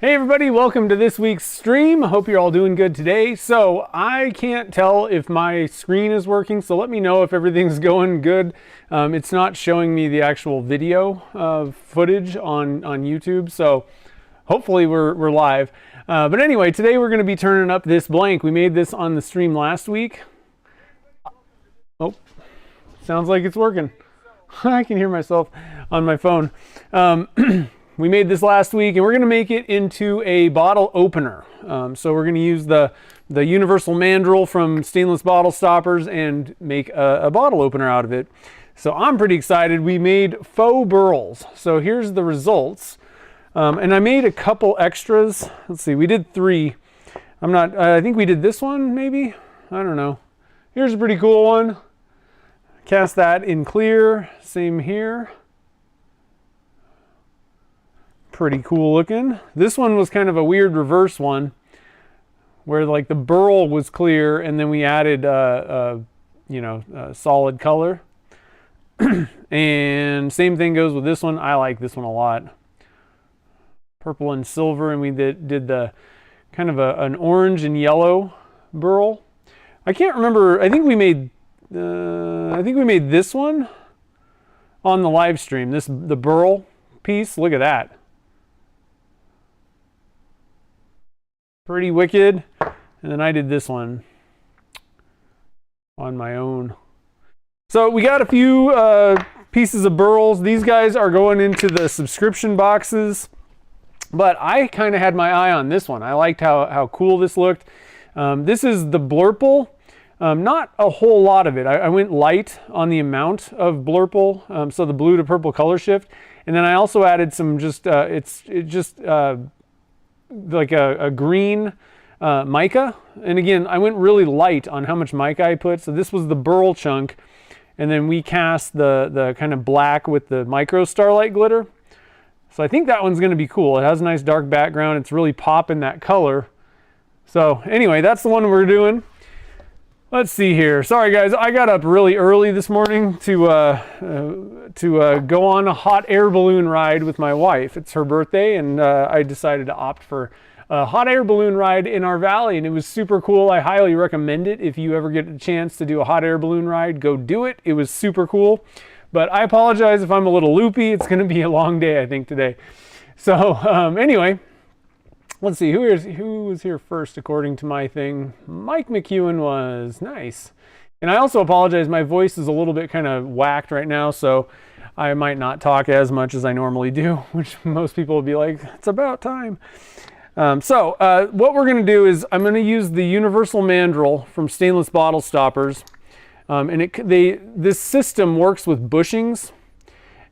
Hey everybody, welcome to this week's stream. Hope you're all doing good today. So I can't tell if my screen is working, so let me know if everything's going good. It's not showing me the actual video footage on YouTube, so hopefully we're live. But anyway, today we're going to be turning up this blank. We made this on the stream last week. Oh, sounds like it's working. I can hear myself on my phone. We made this last week, and we're going to make it into a bottle opener. So we're going to use the universal mandrel from Stainless Bottle Stoppers and make a bottle opener out of it. So I'm pretty excited. We made faux burls. So here's the results. And I made a couple extras. Let's see, we did 3. I think we did this one maybe. I don't know. Here's a pretty cool one. Cast that in clear. Same here. Pretty cool looking. This one was kind of a weird reverse one where like the burl was clear and then we added solid color. And same thing goes with this one. I like this one a lot. Purple and silver, and we did the kind of an orange and yellow burl. I can't remember. I think we made this one on the live stream. The burl piece. Look at that. Pretty wicked. And then I did this one on my own. So we got a few pieces of burls. These guys are going into the subscription boxes, but I kind of had my eye on this one. I liked how cool this looked. This is the blurple. Not a whole lot of it. I went light on the amount of blurple, so the blue to purple color shift. And then I also added some like a green mica. And again, I went really light on how much mica I put. So this was the burl chunk. And then we cast the kind of black with the micro starlight glitter. So I think that one's going to be cool. It has a nice dark background. It's really popping that color. So anyway, that's the one we're doing. Let's see here. Sorry guys, I got up really early this morning to go on a hot air balloon ride with my wife. It's her birthday, and I decided to opt for a hot air balloon ride in our valley, and it was super cool. I highly recommend it. If you ever get a chance to do a hot air balloon ride, go do it. It was super cool. But I apologize if I'm a little loopy. It's going to be a long day, I think, today. So anyway. Let's see, who was here first according to my thing? Mike McEwen was. Nice. And I also apologize, my voice is a little bit kind of whacked right now, so I might not talk as much as I normally do, which most people will be like, it's about time. What we're going to do is I'm going to use the universal mandrel from Stainless Bottle Stoppers. This system works with bushings.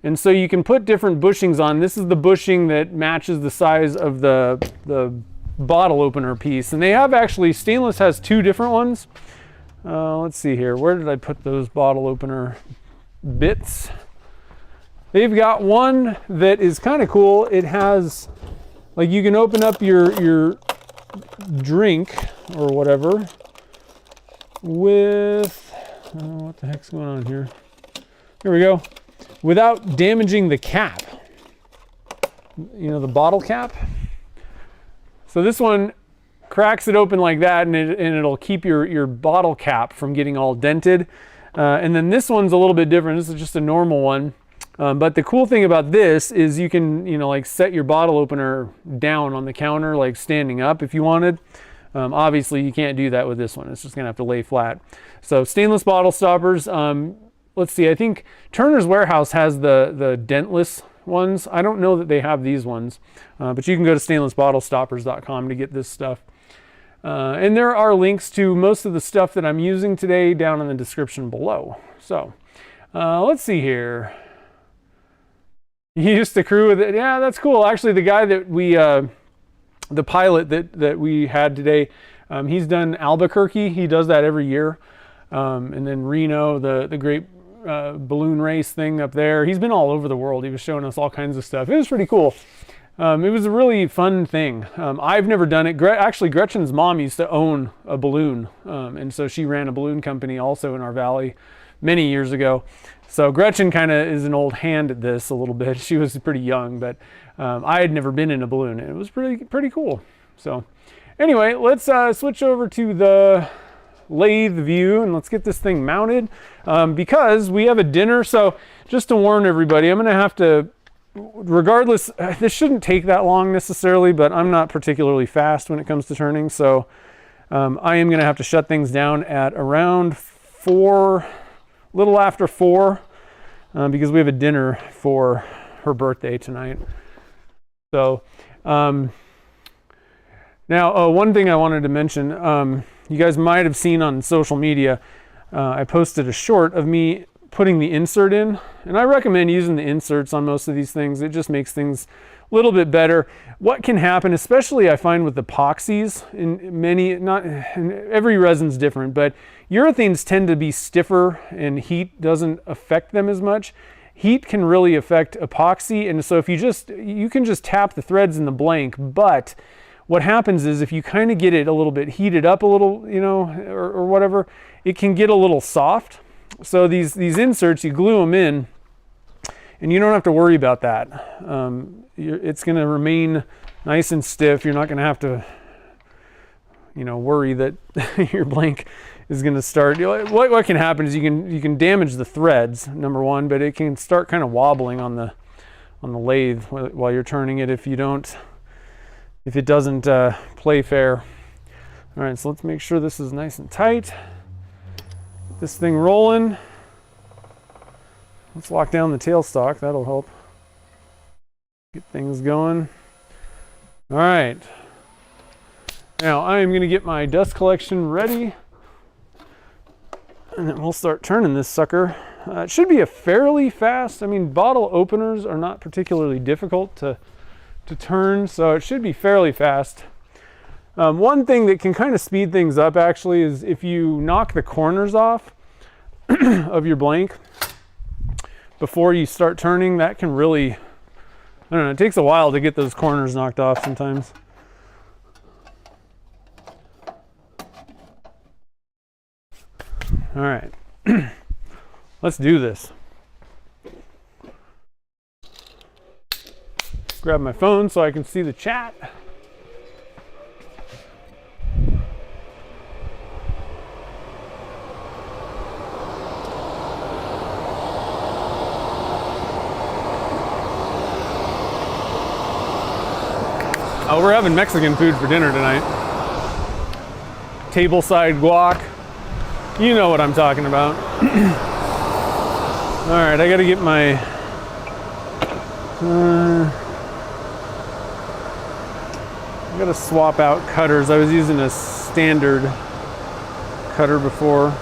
And so you can put different bushings on. This is the bushing that matches the size of the bottle opener piece. And they have actually, Stainless has 2 different ones. Let's see here. Where did I put those bottle opener bits? They've got one that is kind of cool. It has, like, you can open up your drink or whatever with, what the heck's going on here? Here we go. Without damaging the cap, the bottle cap. So this one cracks it open like that, and it'll keep your bottle cap from getting all dented. And then this one's a little bit different. This is just a normal one. But the cool thing about this is you can, like set your bottle opener down on the counter, like standing up if you wanted. Obviously you can't do that with this one. It's just gonna have to lay flat. So Stainless Bottle Stoppers. Let's see, I think Turner's Warehouse has the dentless ones. I don't know that they have these ones, but you can go to stainlessbottlestoppers.com to get this stuff. And there are links to most of the stuff that I'm using today down in the description below. So let's see here. You used to crew with it. Yeah, that's cool. Actually, the guy that the pilot that we had today, he's done Albuquerque. He does that every year. And then Reno, the great balloon race thing up there. He's been all over the world. He was showing us all kinds of stuff. It was pretty cool. It was a really fun thing. I've never done it. Actually, Gretchen's mom used to own a balloon. And so she ran a balloon company also in our valley many years ago. So Gretchen kind of is an old hand at this a little bit. She was pretty young, but I had never been in a balloon, and it was pretty cool. So anyway, let's switch over to the lathe view and let's get this thing mounted because we have a dinner. So just to warn everybody, I'm going to have to, regardless, this shouldn't take that long necessarily, but I'm not particularly fast when it comes to turning. So I am going to have to shut things down at around 4, little after 4, because we have a dinner for her birthday tonight. So now one thing I wanted to mention, you guys might have seen on social media, I posted a short of me putting the insert in, and I recommend using the inserts on most of these things. It just makes things a little bit better. What can happen, especially I find with epoxies, in many, not in every resin's different, but urethanes tend to be stiffer and heat doesn't affect them as much. Heat can really affect epoxy, and so if you can just tap the threads in the blank, but what happens is if you kind of get it a little bit heated up a little, you know, or whatever, it can get a little soft. So these inserts, you glue them in, and you don't have to worry about that. It's going to remain nice and stiff. You're not going to have to, you know, worry that your blank is going to start. What can happen is you can damage the threads, number one, but it can start kind of wobbling on the lathe while you're turning it if it doesn't play fair. All right, so let's make sure this is nice and tight. Get this thing rolling. Let's lock down the tailstock. That'll help get things going. All right. Now I am going to get my dust collection ready, and then we'll start turning this sucker. It should be a fairly fast. I mean, bottle openers are not particularly difficult to turn, so it should be fairly fast. One thing that can kind of speed things up actually is if you knock the corners off of your blank before you start turning. That can really, I don't know, it takes a while to get those corners knocked off sometimes. All right, let's do this. Grab my phone so I can see the chat. Oh, we're having Mexican food for dinner tonight. Tableside guac. You know what I'm talking about. All right, I gotta get my I gotta swap out cutters. I was using a standard cutter before.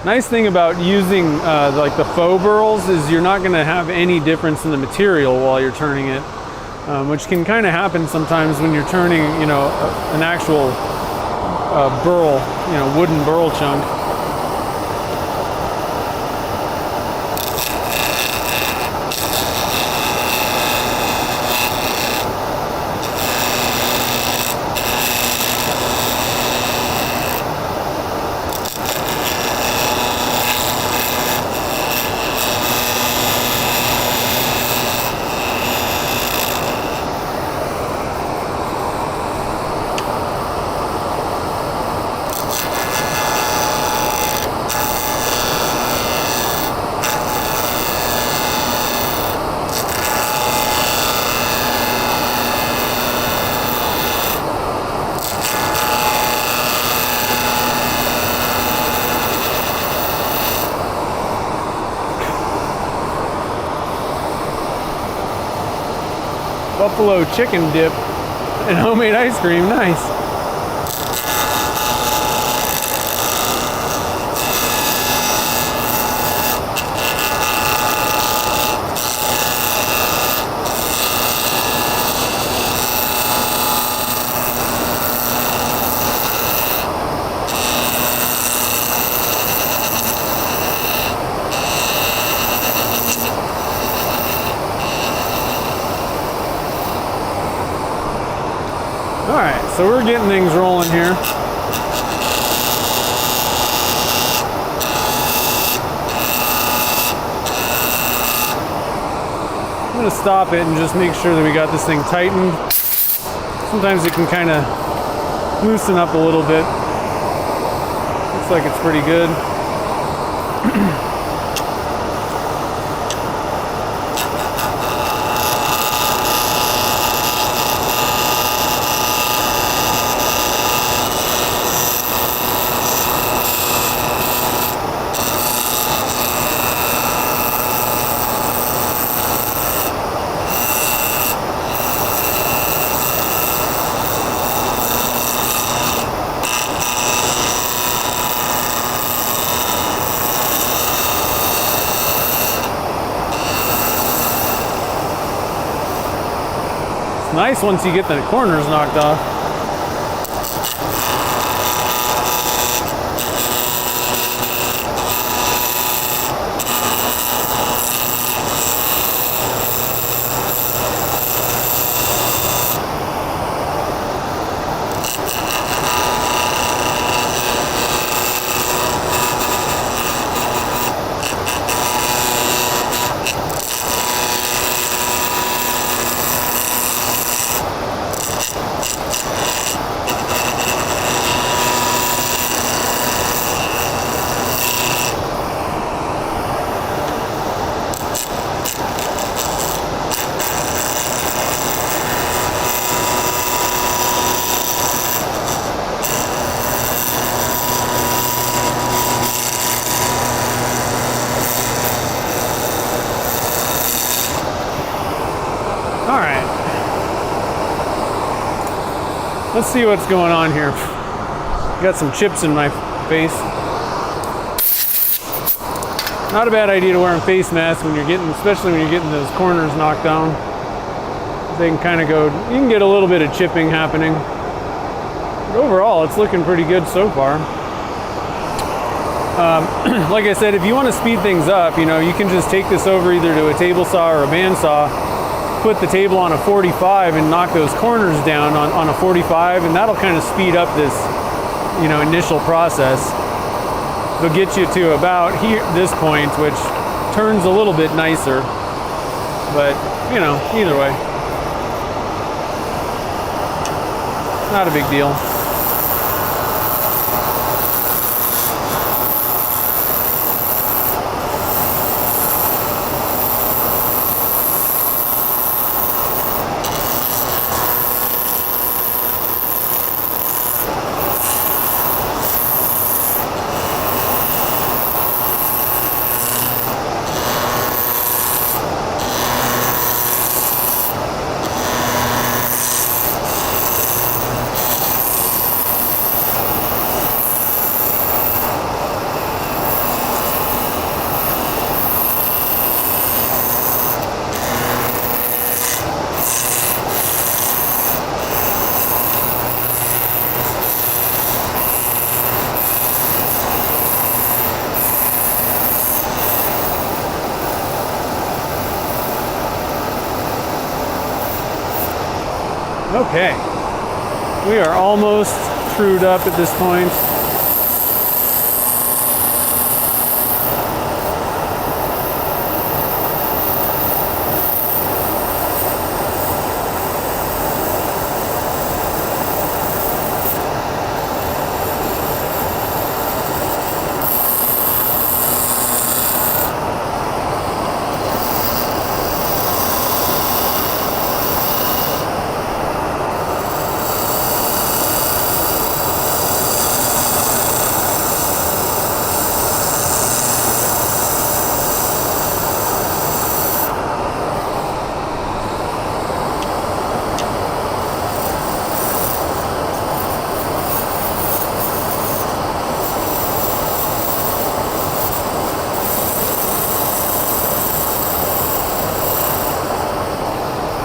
Nice thing about using like the faux burls is you're not going to have any difference in the material while you're turning it, which can kind of happen sometimes when you're turning, you know, an actual burl, you know, wooden burl chunk. Buffalo chicken dip and homemade ice cream, nice. All right, so we're getting things rolling here. I'm gonna stop it and just make sure that we got this thing tightened. Sometimes it can kind of loosen up a little bit. Looks like it's pretty good. Nice once you get the corners knocked off. Let's see what's going on here. Got some chips in my face. Not a bad idea to wear a face mask when you're getting, especially when you're getting those corners knocked down. They can kind of go, you can get a little bit of chipping happening. But overall, it's looking pretty good so far. Like I said, if you want to speed things up, you know, you can just take this over either to a table saw or a bandsaw, put the table on a 45 and knock those corners down on a 45, and that'll kind of speed up this, you know, initial process. It'll get you to about here, this point, which turns a little bit nicer, but you know, either way, not a big deal. Okay, we are almost trued up at this point.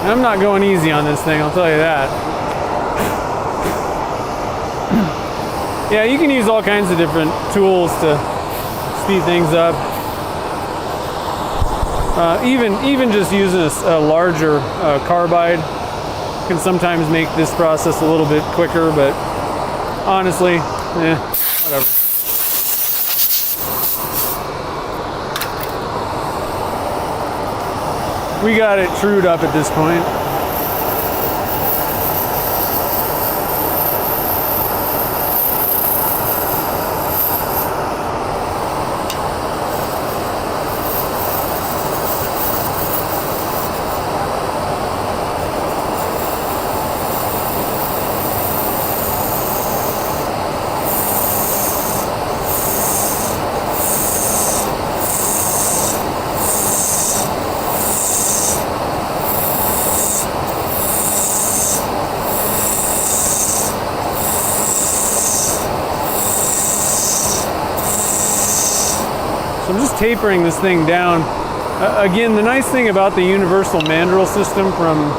I'm not going easy on this thing, I'll tell you that. Yeah, you can use all kinds of different tools to speed things up. Even just using a larger carbide can sometimes make this process a little bit quicker, but honestly, whatever. We got it trued up at this point. So I'm just tapering this thing down. Again, the nice thing about the universal mandrel system from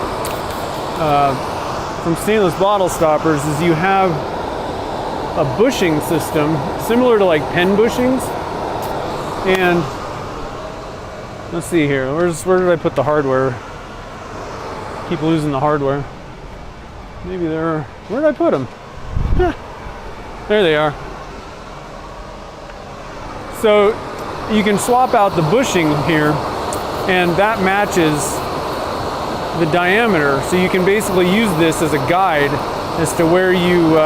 stainless bottle stoppers is you have a bushing system similar to like pen bushings. And let's see here, where did I put the hardware? Keep losing the hardware. Maybe where did I put them? There they are. So you can swap out the bushing here, and that matches the diameter. So you can basically use this as a guide as to where you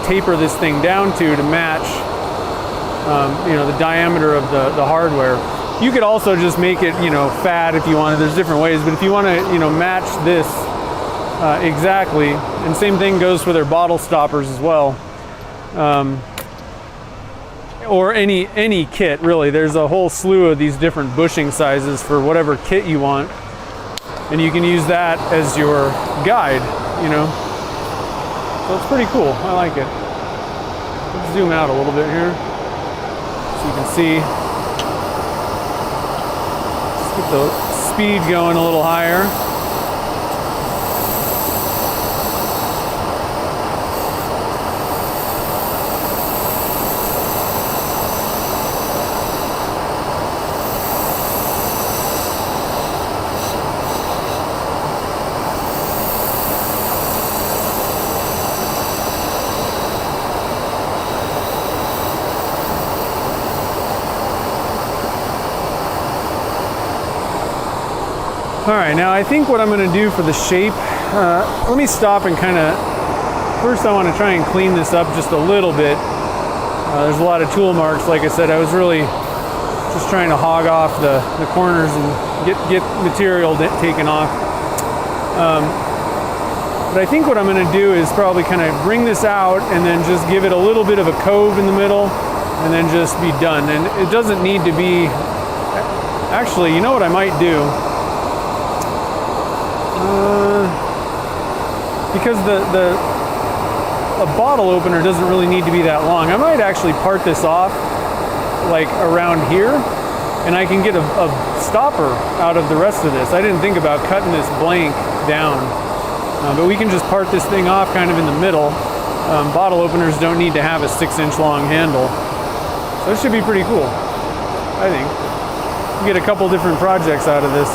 taper this thing down to match the diameter of the hardware. You could also just make it fat if you wanted. There's different ways, but if you want to match this exactly, and same thing goes for their bottle stoppers as well. Or any kit, really. There's a whole slew of these different bushing sizes for whatever kit you want, and you can use that as your guide, So it's pretty cool. I like it. Let's zoom out a little bit here so you can see. Let's get the speed going a little higher. All right, now I think what I'm going to do for the shape, let me stop and first I want to try and clean this up just a little bit. There's a lot of tool marks, like I said. I was really just trying to hog off the corners and get material taken off. But I think what I'm going to do is probably bring this out and then just give it a little bit of a cove in the middle and then just be done. And it doesn't need to be, actually, you know what I might do? Because a bottle opener doesn't really need to be that long. I might actually part this off like around here, and I can get a stopper out of the rest of this. I didn't think about cutting this blank down, but we can just part this thing off kind of in the middle. Bottle openers don't need to have a 6-inch long handle, so it should be pretty cool, I think. You get a couple different projects out of this.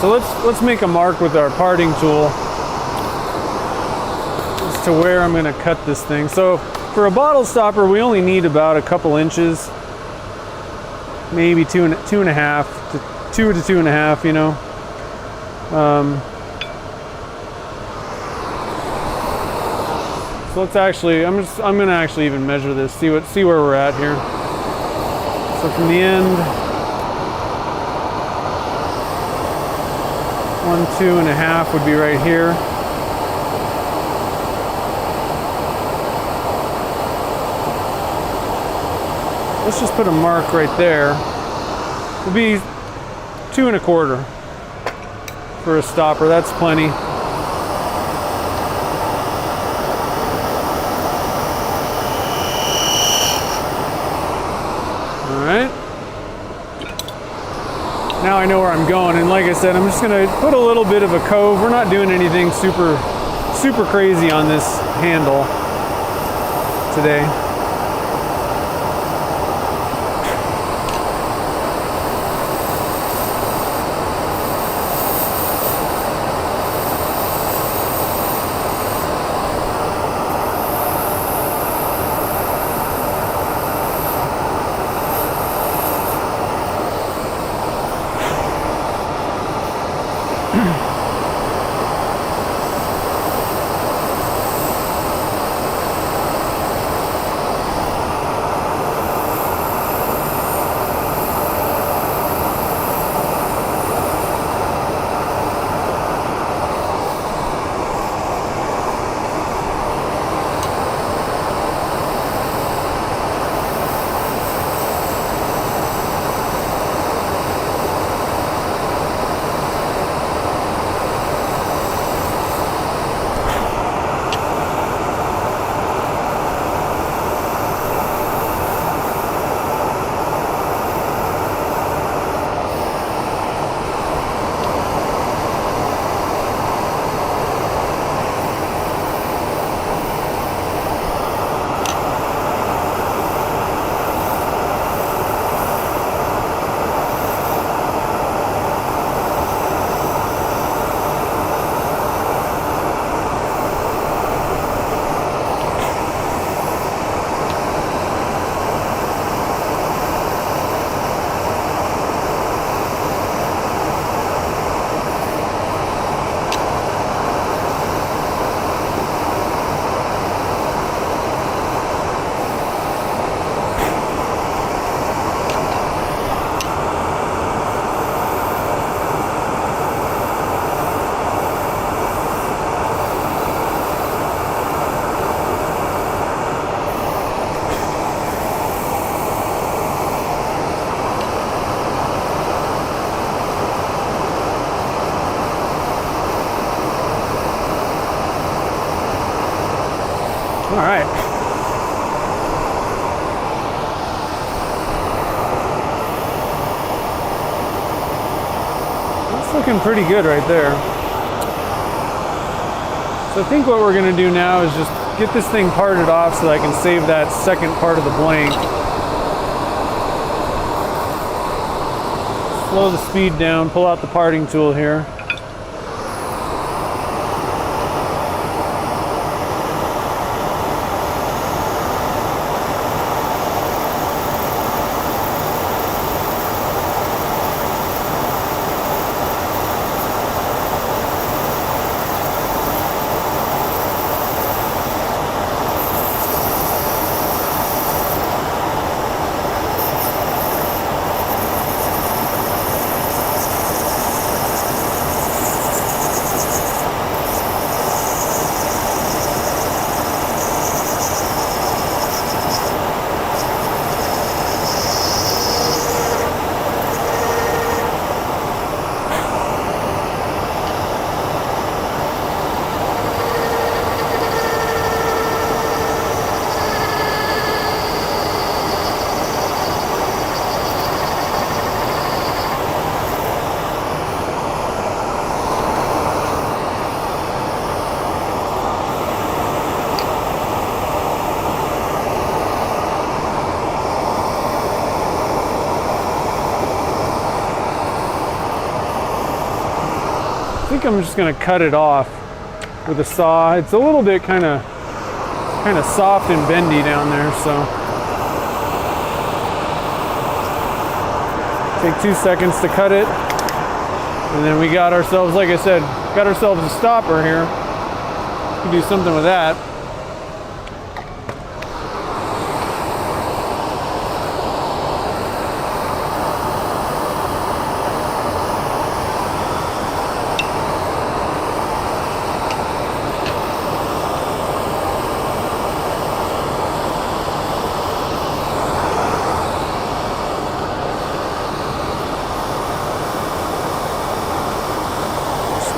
So let's make a mark with our parting tool as to where I'm going to cut this thing. So for a bottle stopper, we only need about a couple inches, maybe two to 2.5, you know. So let's actually, I'm going to actually even measure this, see where we're at here. So from the end, 2.5 would be right here. let's just put a mark right there. It'll be 2 1/4 for a stopper. That's plenty. All right. Now I know where I'm going, and like I said, I'm just gonna put a little bit of a cove. We're not doing anything super crazy on this handle today. All right. That's looking pretty good right there. So I think what we're going to do now is just get this thing parted off so that I can save that second part of the blank. Slow the speed down, pull out the parting tool here. I think I'm just going to cut it off with a saw. It's a little bit kind of soft and bendy down there, so take 2 seconds to cut it, and then we got ourselves, like I said, got ourselves a stopper here. We can do something with that.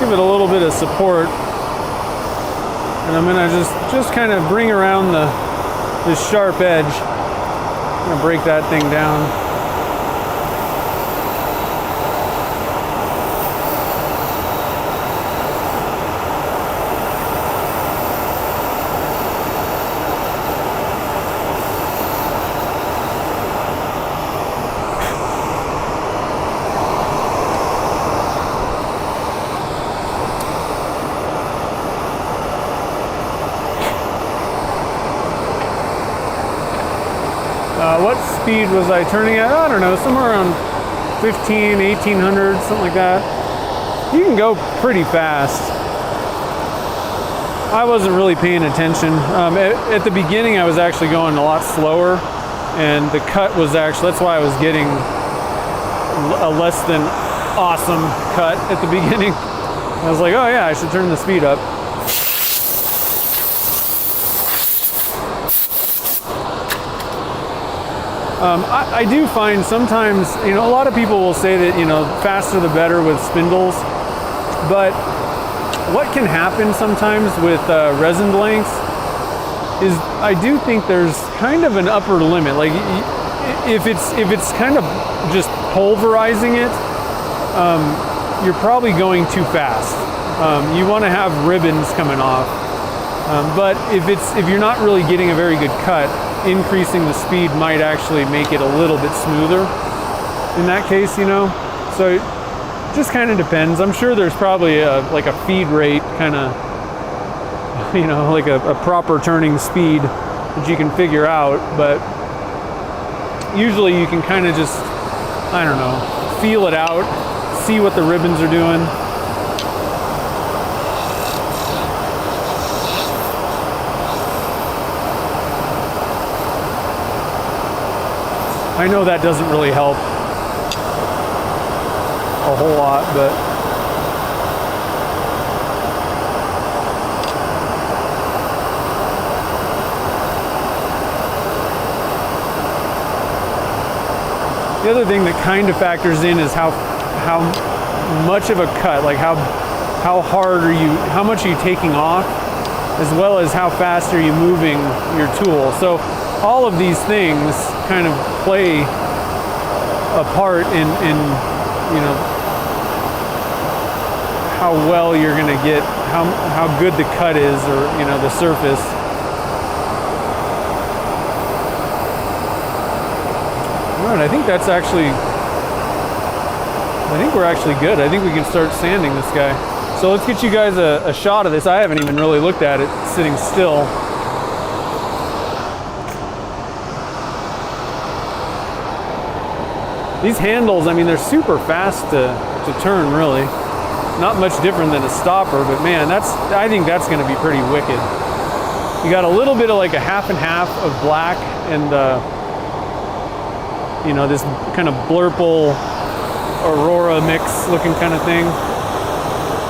give it a little bit of support. And I'm gonna just kind of bring around this sharp edge. I'm gonna break that thing down. What speed was I turning at? I don't know, somewhere around 15, 1800, something like that. You can go pretty fast. I wasn't really paying attention. At the beginning, I was actually going a lot slower, and the cut was actually, that's why I was getting a less than awesome cut at the beginning. I was like, oh yeah, I should turn the speed up. I do find sometimes, you know, a lot of people will say that, you know, faster the better with spindles, but what can happen sometimes with resin blanks is I do think there's kind of an upper limit. Like if it's kind of just pulverizing it, you're probably going too fast. You want to have ribbons coming off, but if you're not really getting a very good cut, increasing the speed might actually make it a little bit smoother in that case, you know. So it just kind of depends. I'm sure there's probably like a feed rate kind of, you know, like a proper turning speed that you can figure out, but usually you can kind of just, I don't know, feel it out, see what the ribbons are doing. I know that doesn't really help a whole lot, but the other thing that kind of factors in is how much of a cut, like how hard are you, how much are you taking off, as well as how fast are you moving your tool. So all of these things kind of play a part in you know, how well you're going to get, how good the cut is, or, you know, the surface. All right, I think we're actually good. I think we can start sanding this guy. So let's get you guys a shot of this. I haven't even really looked at it sitting still. These handles, I mean, they're super fast to turn, really. Not much different than a stopper, but man, I think that's gonna be pretty wicked. You got a little bit of like a half and half of black and you know, this kind of blurple aurora mix looking kind of thing.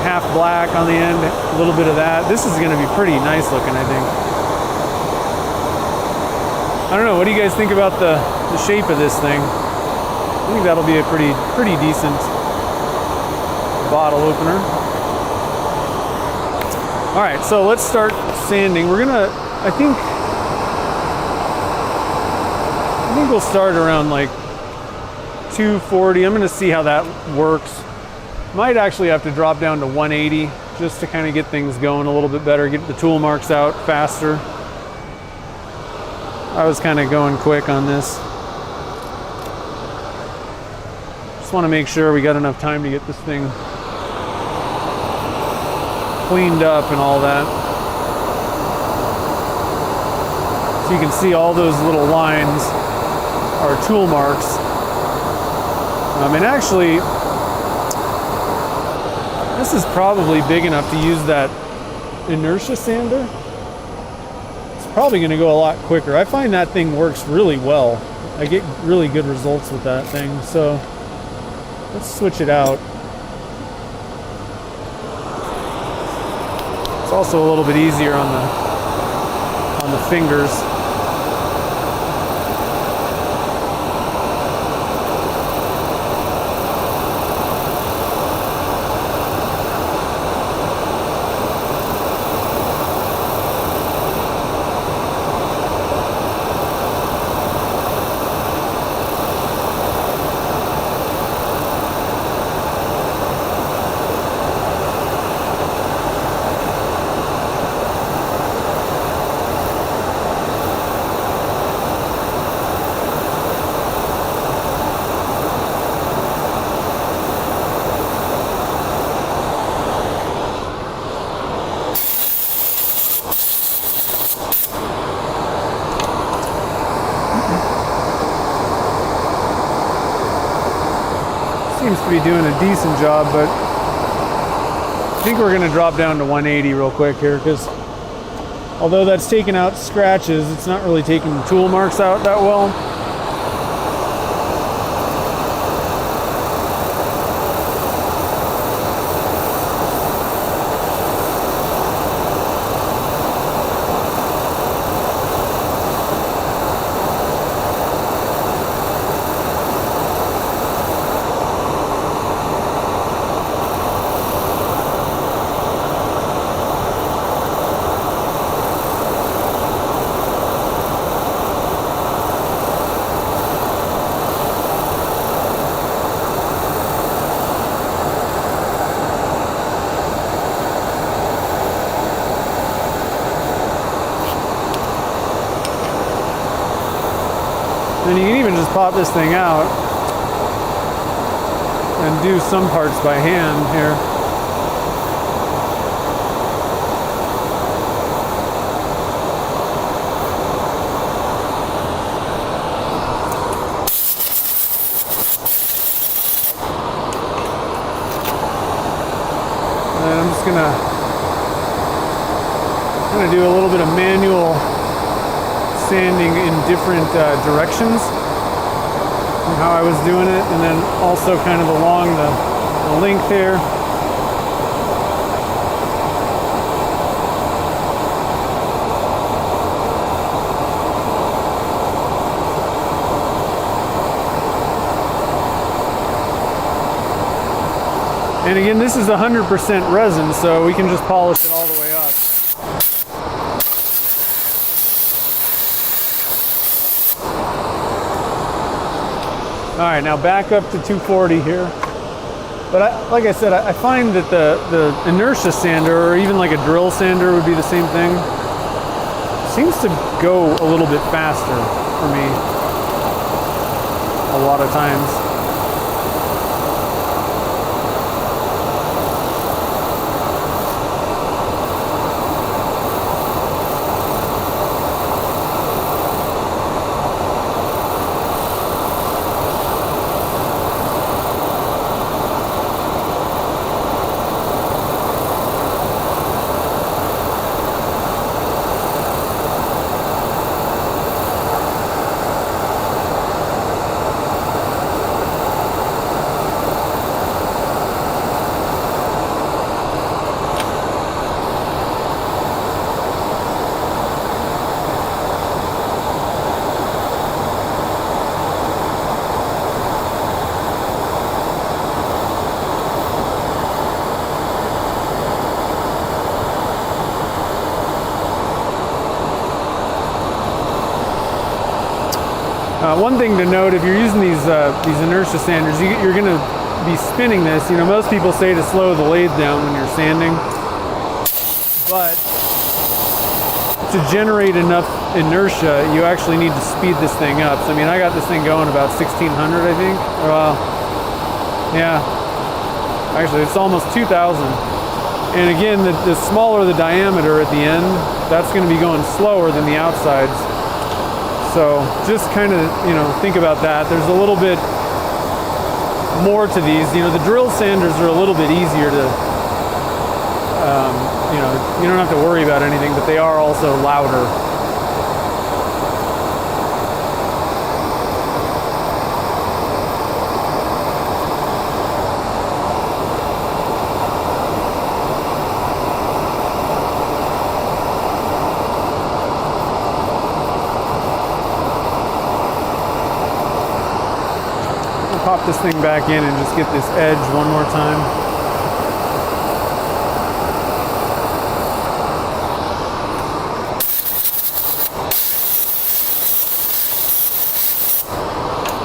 Half black on the end, a little bit of that. This is gonna be pretty nice looking, I think. I don't know, what do you guys think about the shape of this thing? I think that'll be a pretty decent bottle opener. All right, so let's start sanding. We're gonna, I think we'll start around like 240. I'm gonna see how that works. Might actually have to drop down to 180 just to kind of get things going a little bit better, get the tool marks out faster. I was kind of going quick on this. Want to make sure we got enough time to get this thing cleaned up and all that. So you can see all those little lines are tool marks. And actually, this is probably big enough to use that inertia sander. It's probably going to go a lot quicker. I find that thing works really well. I get really good results with that thing. So let's switch it out. It's also a little bit easier on the fingers. seems to be doing a decent job, but I think we're going to drop down to 180 real quick here, because although that's taking out scratches, it's not really taking tool marks out that well. And you can even just pop this thing out and do some parts by hand here. And I'm just gonna do a little bit of manual sanding in different directions from how I was doing it, and then also kind of along the length here. And again, this is 100% resin, so we can just polish it all the way up. All right, now back up to 240 here. But like I said, I find that the inertia sander, or even like a drill sander would be the same thing, seems to go a little bit faster for me a lot of times. One thing to note, if you're using these inertia sanders, you're going to be spinning this. You know, most people say to slow the lathe down when you're sanding, but to generate enough inertia, you actually need to speed this thing up. So, I mean, I got this thing going about 1600, I think. Yeah, actually, it's almost 2000. And again, the smaller the diameter at the end, that's going to be going slower than the outsides. So just kind of, you know, think about that. There's a little bit more to these. You know, the drill sanders are a little bit easier to, you know, you don't have to worry about anything, but they are also louder. Pop this thing back in and just get this edge one more time.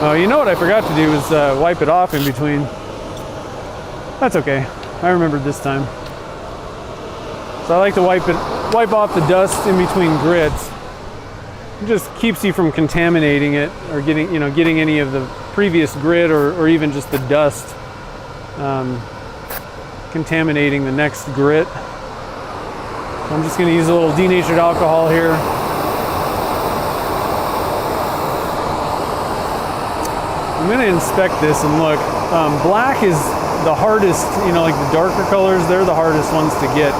Oh, you know what I forgot to do is wipe it off in between. That's okay. I remembered this time. So I like to wipe off the dust in between grits. It just keeps you from contaminating it or getting any of the previous grit or even just the dust contaminating the next grit. I'm just going to use a little denatured alcohol here. I'm gonna inspect this and look. Black is the hardest, you know, like the darker colors, they're the hardest ones to get.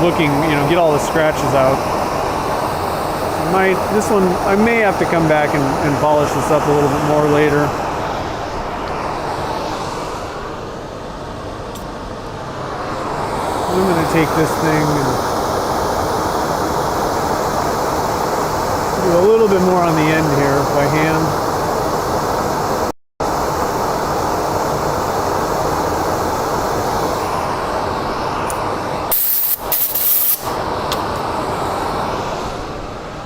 Looking, you know, get all the scratches out. This one, I may have to come back and polish this up a little bit more later. I'm gonna take this thing and do a little bit more on the end here by hand.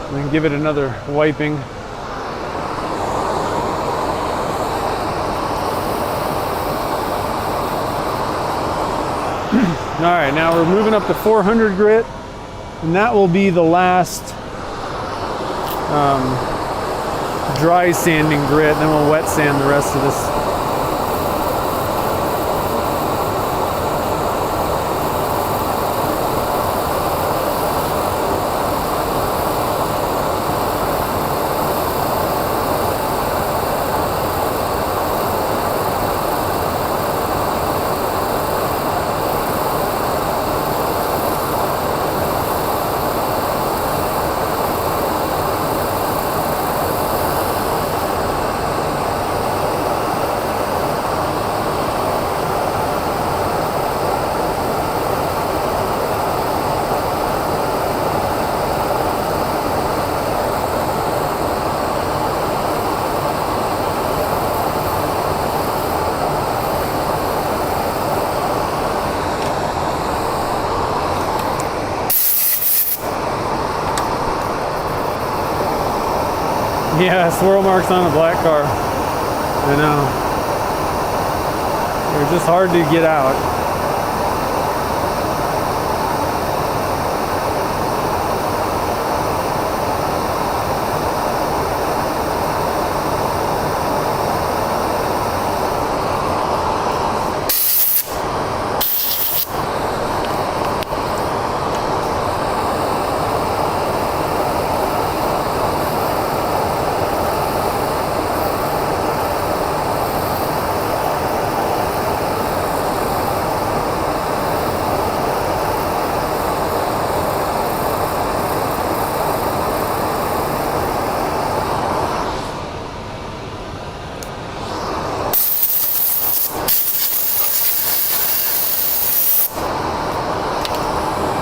And then give it another wiping. All right, now we're moving up to 400 grit, and that will be the last dry sanding grit. Then we'll wet sand the rest of this. Yeah, swirl marks on a black car. I know. They're just hard to get out.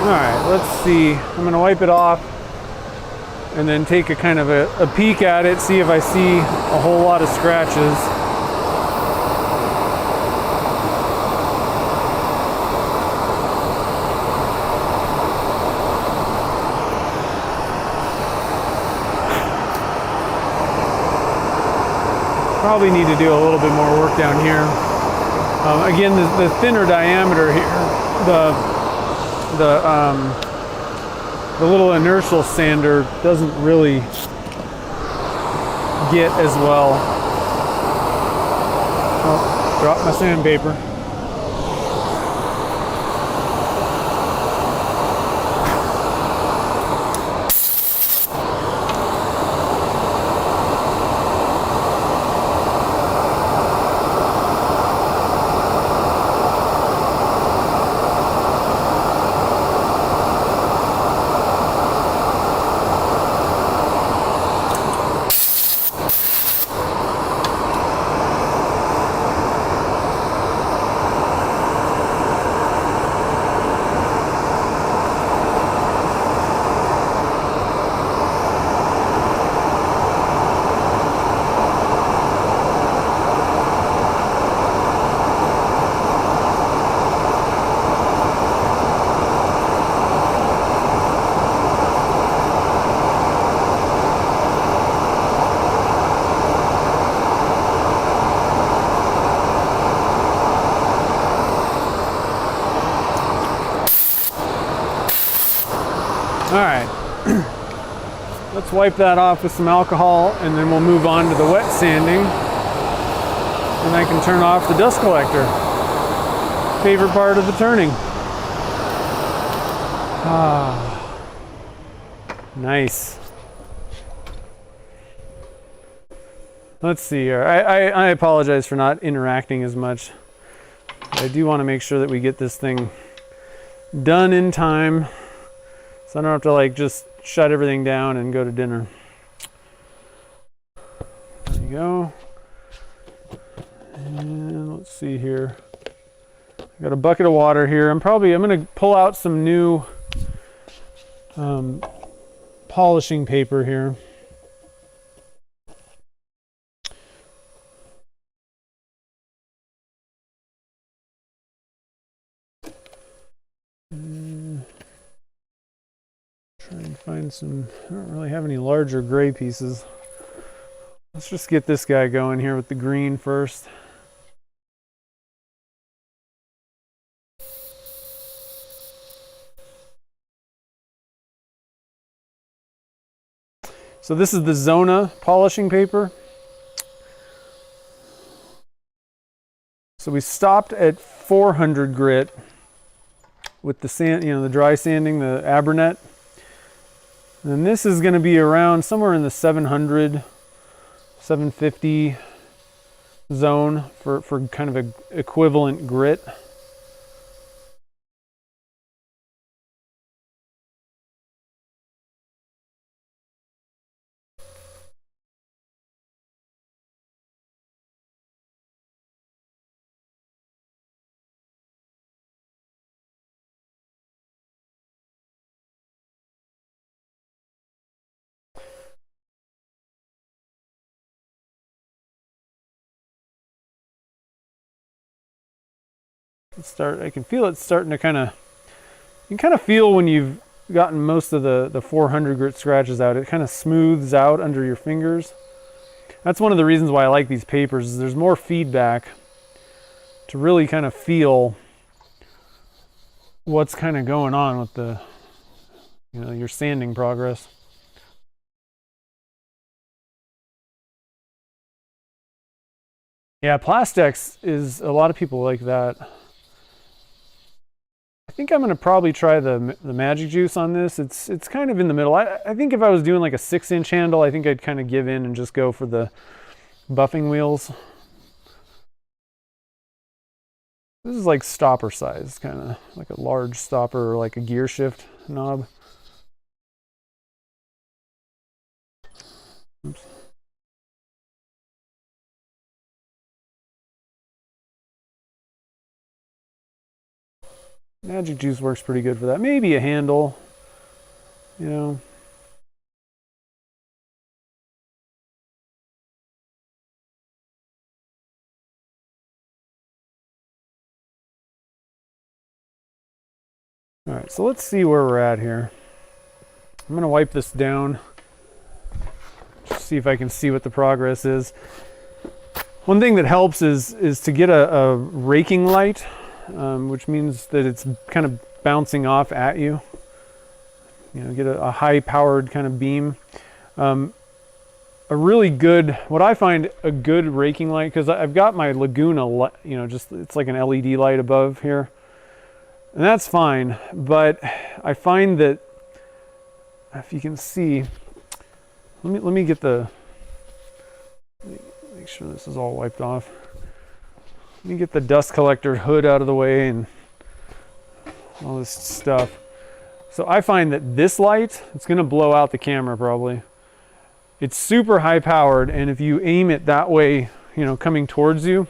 Alright, let's see. I'm going to wipe it off and then take a kind of a peek at it, see if I see a whole lot of scratches. Probably need to do a little bit more work down here. Again, the thinner diameter here, the little inertial sander doesn't really get as well. Oh, dropped my sandpaper. Alright, let's wipe that off with some alcohol and then we'll move on to the wet sanding. And I can turn off the dust collector. Favorite part of the turning. Ah, nice. Let's see here. I apologize for not interacting as much. I do want to make sure that we get this thing done in time, so I don't have to like just shut everything down and go to dinner. There you go. And let's see here. I got a bucket of water here. I'm going to pull out some new polishing paper here. Try and find some, I don't really have any larger gray pieces. Let's just get this guy going here with the green first. So this is the Zona polishing paper. So we stopped at 400 grit with the sand, you know, the dry sanding, the Abernet. And this is going to be around somewhere in the 700, 750 zone for kind of a equivalent grit. I can feel it starting to you can kind of feel when you've gotten most of the 400 grit scratches out, it kind of smooths out under your fingers. That's one of the reasons why I like these papers, is there's more feedback to really kind of feel what's kind of going on with the, you know, your sanding progress. Yeah, Plastex is, a lot of people like that. I think I'm going to probably try the Magic Juice on this. It's kind of in the middle. I think if I was doing like a 6-inch handle, I think I'd kind of give in and just go for the buffing wheels. This is like stopper size, kind of like a large stopper or like a gear shift knob. Oops. Magic Juice works pretty good for that. Maybe a handle, you know. All right, so let's see where we're at here. I'm going to wipe this down, just see if I can see what the progress is. One thing that helps is to get a raking light, which means that it's kind of bouncing off at you. You know, get a high-powered kind of beam. A really good, what I find a good raking light, because I've got my Laguna, you know, just it's like an LED light above here. And that's fine, but I find that, if you can see, let me get make sure this is all wiped off. Let me get the dust collector hood out of the way and all this stuff. So I find that this light, it's going to blow out the camera probably. It's super high powered, and if you aim it that way, you know, coming towards you,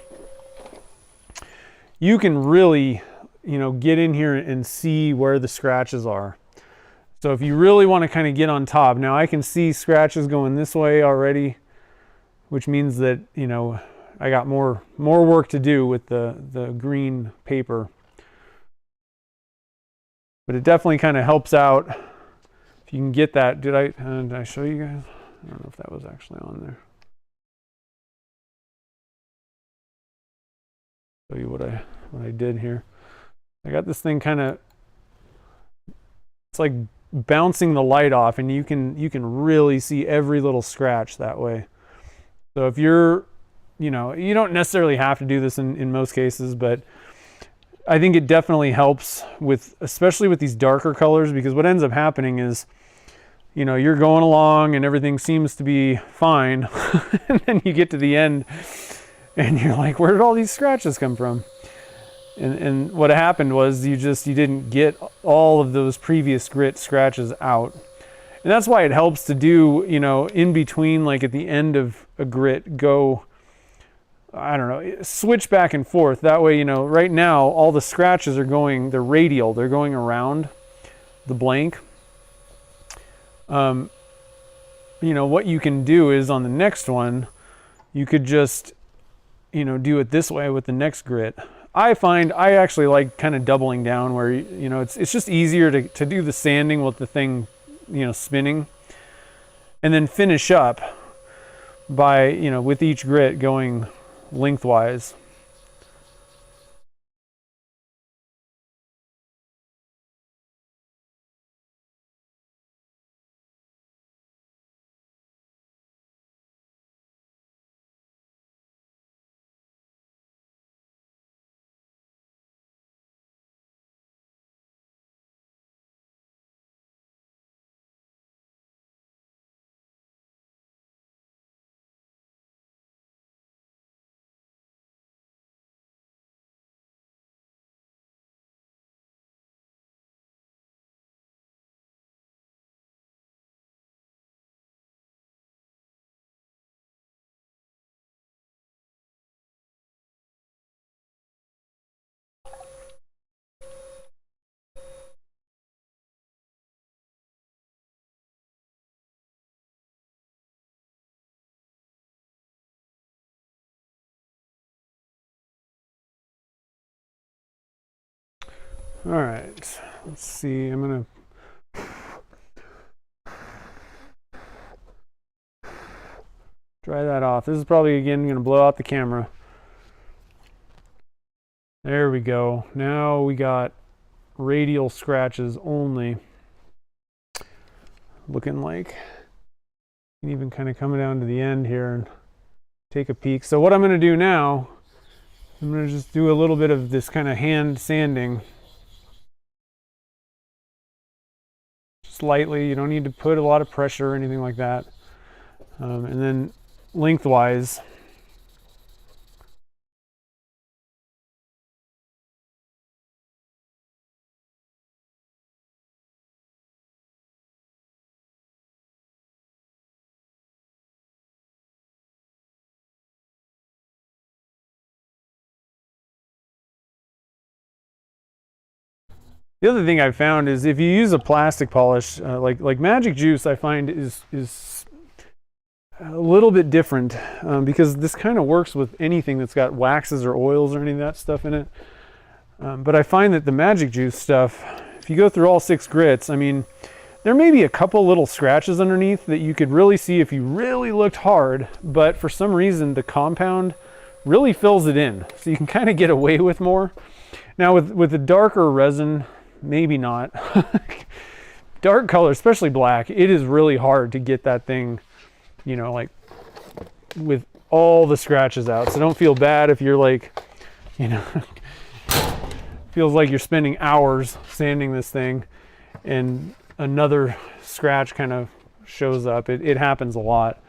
you can really, you know, get in here and see where the scratches are. So if you really want to kind of get on top, now I can see scratches going this way already, which means that, you know, I got more work to do with the green paper. But it definitely kind of helps out if you can get that. Did I show you guys? I don't know if that was actually on there. Show you what I did here. I got this thing kind of, it's like bouncing the light off, and you can really see every little scratch that way. So if you're, you know, you don't necessarily have to do this in most cases, but I think it definitely helps with, especially with these darker colors, because what ends up happening is, you know, you're going along and everything seems to be fine. And then you get to the end and you're like, where did all these scratches come from? And what happened was you didn't get all of those previous grit scratches out. And that's why it helps to do, you know, in between, like at the end of a grit, go, I don't know, switch back and forth. That way, you know, right now, all the scratches are going, they're radial, they're going around the blank. You know, what you can do is on the next one, you could just, you know, do it this way with the next grit. I find I actually like kind of doubling down where, you know, it's just easier to do the sanding with the thing, you know, spinning, and then finish up by, you know, with each grit going lengthwise. All right, let's see, I'm gonna dry that off. This is probably, again, gonna blow out the camera. There we go. Now we got radial scratches only. Looking like, and even kind of coming down to the end here and take a peek. So what I'm gonna do now, I'm gonna just do a little bit of this kind of hand sanding. Lightly, you don't need to put a lot of pressure or anything like that. And then lengthwise, the other thing I've found is if you use a plastic polish, like Magic Juice, I find is a little bit different because this kind of works with anything that's got waxes or oils or any of that stuff in it. But I find that the Magic Juice stuff, if you go through all 6 grits, I mean, there may be a couple little scratches underneath that you could really see if you really looked hard, but for some reason the compound really fills it in. So you can kind of get away with more. Now with the darker resin, maybe not. Dark color, especially black, it is really hard to get that thing, you know, like with all the scratches out. So don't feel bad if you're like, you know, feels like you're spending hours sanding this thing and another scratch kind of shows up. It happens a lot.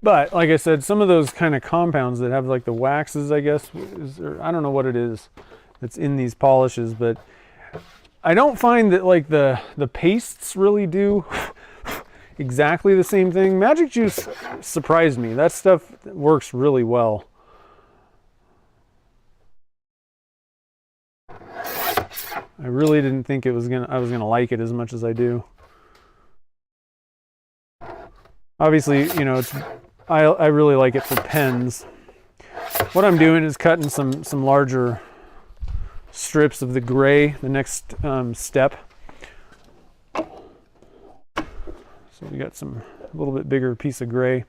But like I said, some of those kind of compounds that have like the waxes, I guess, or I don't know what it is that's in these polishes, but I don't find that like the pastes really do exactly the same thing. Magic Juice surprised me. That stuff works really well. I really didn't think I was gonna like it as much as I do. Obviously, you know, I really like it for pens. What I'm doing is cutting some larger strips of the gray, the next step. So we got a little bit bigger piece of gray.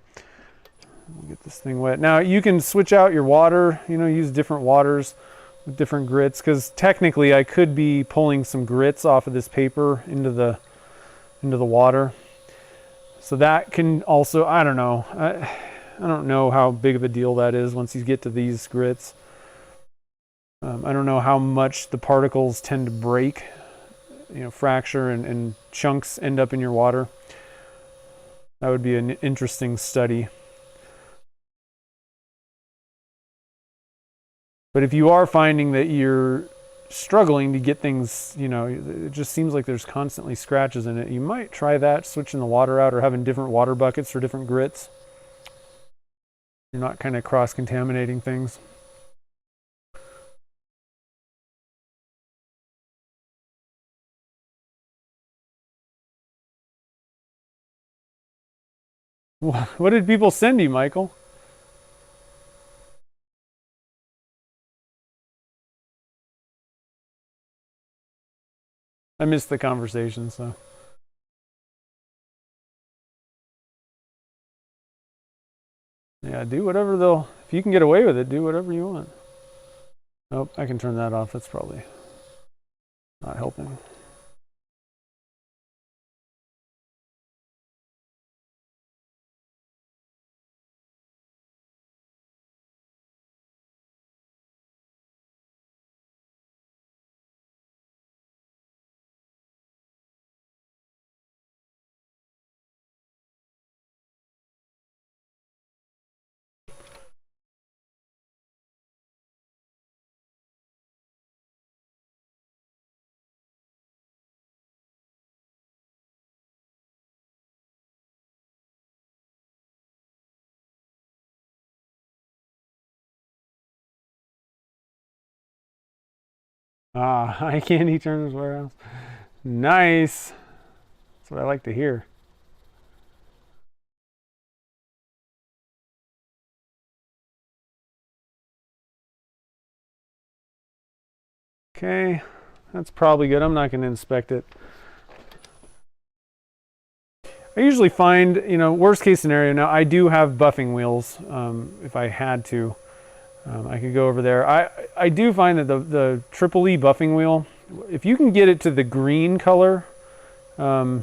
Get this thing wet. Now you can switch out your water, you know, use different waters with different grits, because technically I could be pulling some grits off of this paper into the water. So that can also, I don't know. I don't know how big of a deal that is once you get to these grits. I don't know how much the particles tend to break fracture and chunks end up in your water. That would be an interesting study. But if you are finding that you're struggling to get things, it just seems like there's constantly scratches in it, you might try that, switching the water out or having different water buckets for different grits. You're not kind of cross-contaminating things. What did people send you, Michael? I missed the conversation, so. Yeah, do whatever if you can get away with it, do whatever you want. Oh, I can turn that off. That's probably not helping. High candy turns warehouse. Nice. That's what I like to hear. Okay, that's probably good. I'm not going to inspect it. I usually find, worst case scenario, now I do have buffing wheels. If I had to, I could go over there. I do find that the Triple E buffing wheel, if you can get it to the green color, so,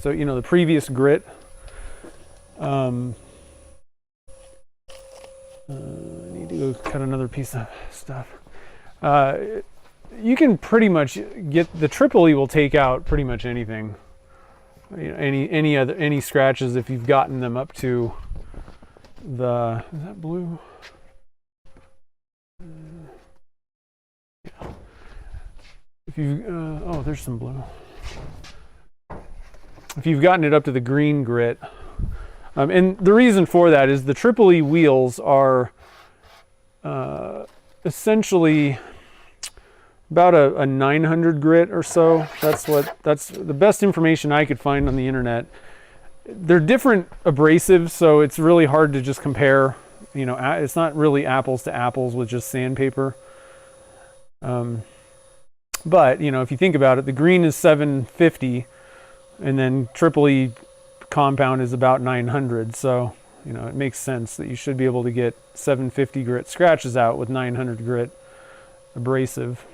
the previous grit, I need to go cut another piece of stuff. You can pretty much get, the Triple E will take out pretty much anything. Any scratches if you've gotten them up to is that blue? Yeah. If you oh, there's some blue. If you've gotten it up to the green grit, and the reason for that is the Triple E wheels are essentially about a 900 grit or so. That's the best information I could find on the internet. They're different abrasives, so it's really hard to just compare. It's not really apples to apples with just sandpaper. But if you think about it, the green is 750, and then Triple E compound is about 900. So it makes sense that you should be able to get 750 grit scratches out with 900 grit abrasive.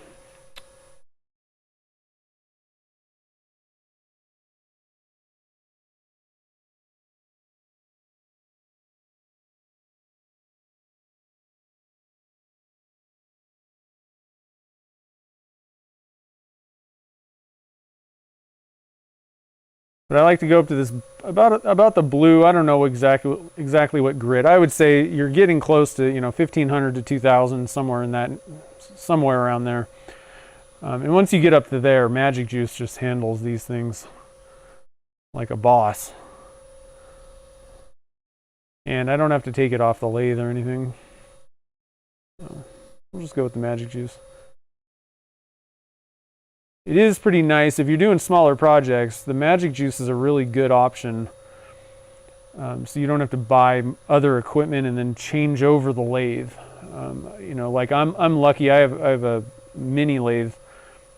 But I like to go up to this about the blue. I don't know exactly what grit. I would say you're getting close to 1500 to 2000, somewhere around there. And once you get up to there, Magic Juice just handles these things like a boss. And I don't have to take it off the lathe or anything. We'll just go with the Magic Juice. It is pretty nice. If you're doing smaller projects, the Magic Juice is a really good option. So you don't have to buy other equipment and then change over the lathe. Like I'm lucky. I have a mini lathe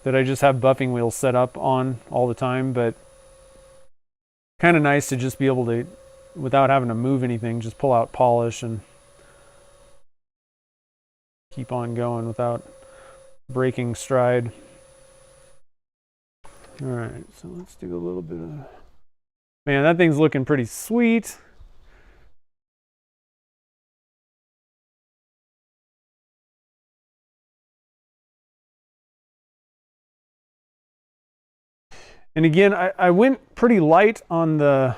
that I just have buffing wheels set up on all the time, but kind of nice to just be able to, without having to move anything, just pull out polish and keep on going without breaking stride. All right, so let's do a little bit of, man, that thing's looking pretty sweet. And again, I went pretty light on the,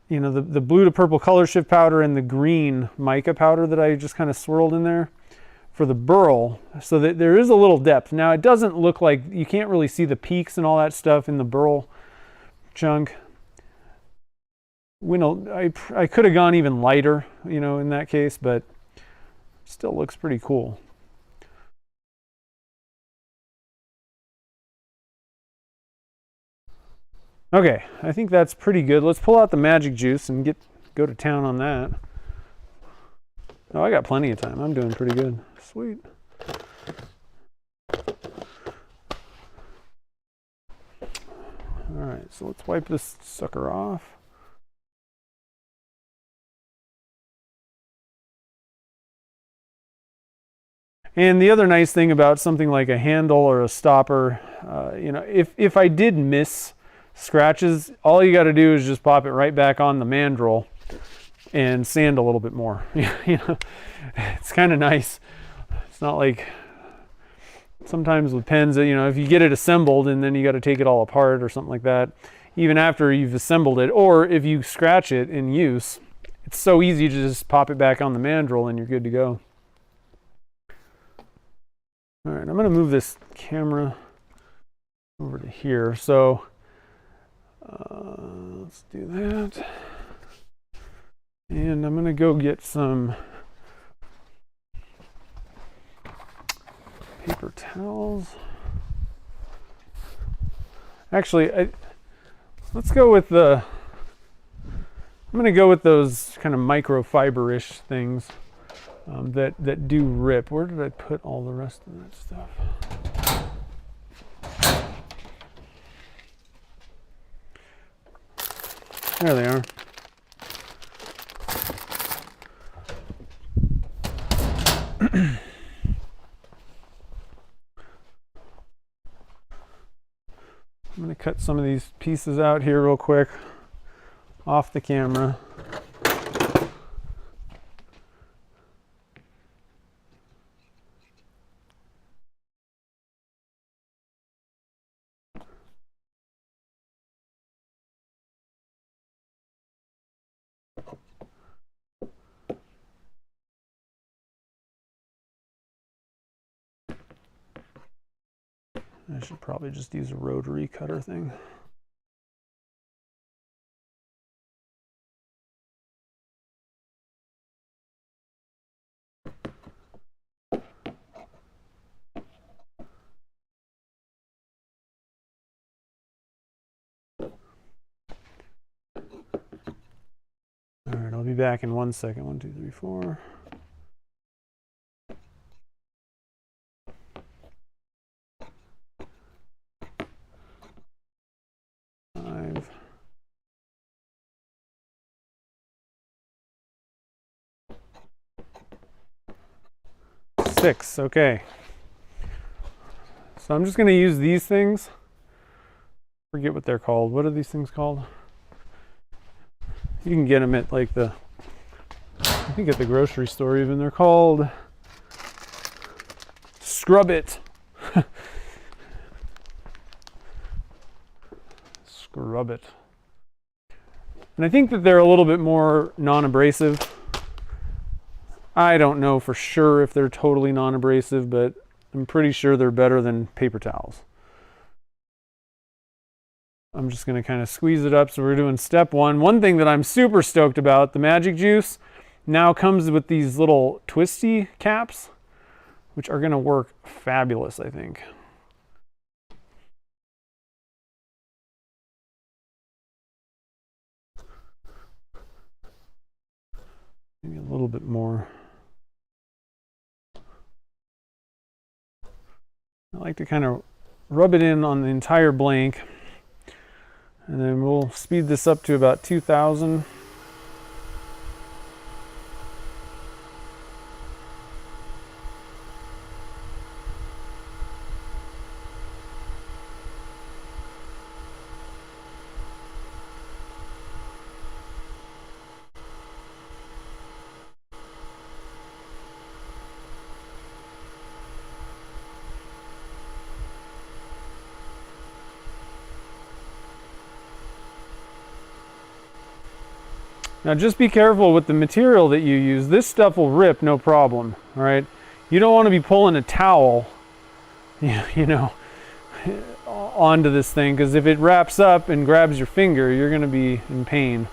you know, the blue to purple color shift powder and the green mica powder that I just kind of swirled in there for the burl, so that there is a little depth. Now it doesn't look like, you can't really see the peaks and all that stuff in the burl chunk. I could have gone even lighter, you know, in that case, but still looks pretty cool. Okay, I think that's pretty good. Let's pull out the magic juice and go to town on that. Oh, I got plenty of time. I'm doing pretty good. Sweet. All right, so let's wipe this sucker off. And the other nice thing about something like a handle or a stopper, you know, if I did miss scratches, all you got to do is just pop it right back on the mandrel and sand a little bit more. You know, it's kind of nice. It's not like sometimes with pens, you know, if you get it assembled and then you got to take it all apart or something like that, even after you've assembled it, or if you scratch it in use, it's so easy to just pop it back on the mandrel and you're good to go. All right, I'm going to move this camera over to here. So let's do that. And I'm going to go get some paper towels. Actually, let's go with I'm going to go with those kind of microfiber-ish things. That do rip. Where did I put all the rest of that stuff? There they are. I'm going to cut some of these pieces out here real quick off the camera. I should probably just use a rotary cutter thing. All right, I'll be back in 1 second. 1, 2, 3, 4. Six, okay. So I'm just going to use these things. Forget what they're called. What are these things called? You can get them at like I think at the grocery store even. They're called Scrub It. Scrub It. And I think that they're a little bit more non-abrasive. I don't know for sure if they're totally non-abrasive, but I'm pretty sure they're better than paper towels. I'm just going to kind of squeeze it up. So we're doing step one. One thing that I'm super stoked about, the magic juice now comes with these little twisty caps, which are going to work fabulous, I think. Maybe a little bit more. I like to kind of rub it in on the entire blank, and then we'll speed this up to about 2,000. Now just be careful with the material that you use. This stuff will rip no problem, all right? You don't want to be pulling a towel, you know, onto this thing, because if it wraps up and grabs your finger, you're going to be in pain.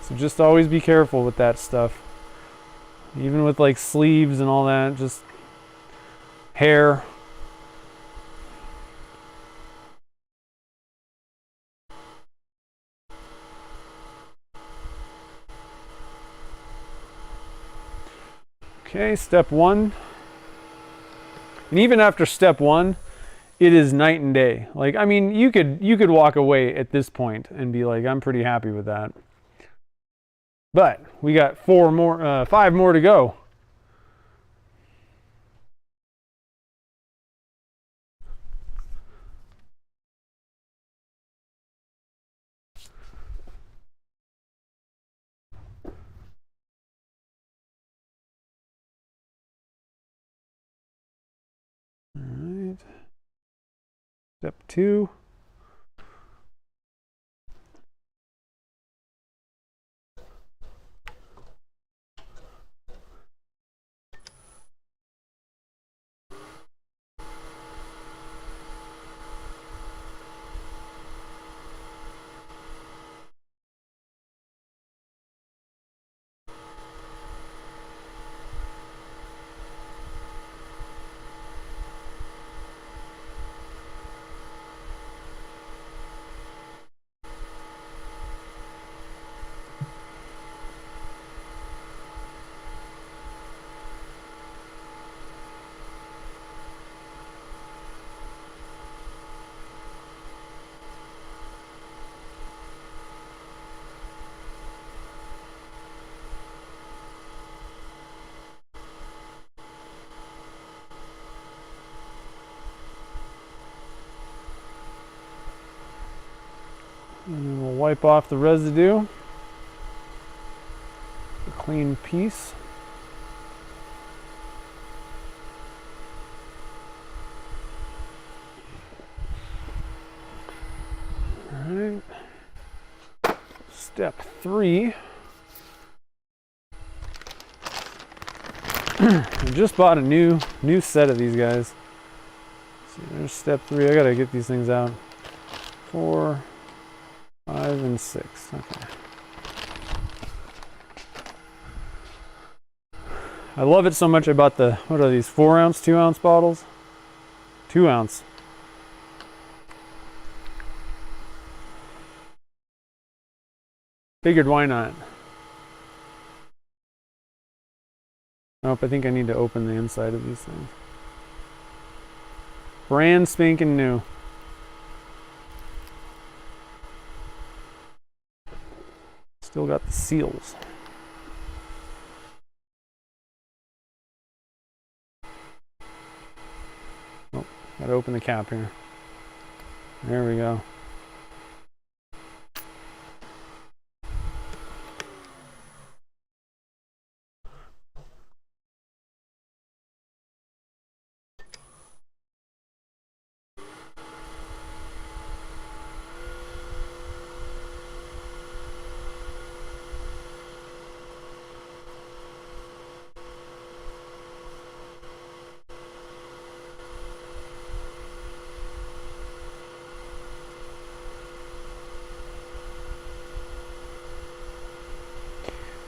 So just always be careful with that stuff. Even with like sleeves and all that, just hair. Okay, step one. And even after step one, it is night and day. Like, I mean, you could walk away at this point and be like, I'm pretty happy with that. But we got 5 more to go. All right. Step 2. And then we'll wipe off the residue. A clean piece. All right. Step 3. I just bought a new set of these guys. So there's step 3. I gotta get these things out. 4, 5, and 6. Okay. I love it so much. I bought the, what are these, 4-ounce, 2-ounce bottles? 2-ounce. Figured why not? Nope, I think I need to open the inside of these things. Brand spanking new. Still got the seals. Oh, gotta open the cap here. There we go.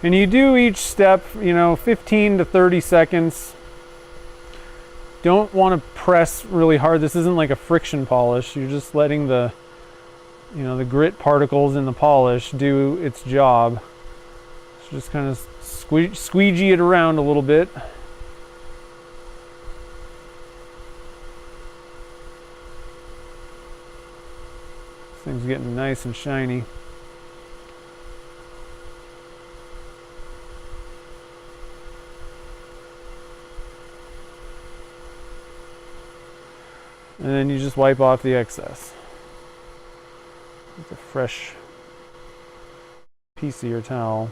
And you do each step, 15 to 30 seconds. Don't want to press really hard. This isn't like a friction polish. You're just letting the grit particles in the polish do its job. So just kind of squeegee it around a little bit. This thing's getting nice and shiny. And then you just wipe off the excess with a fresh piece of your towel.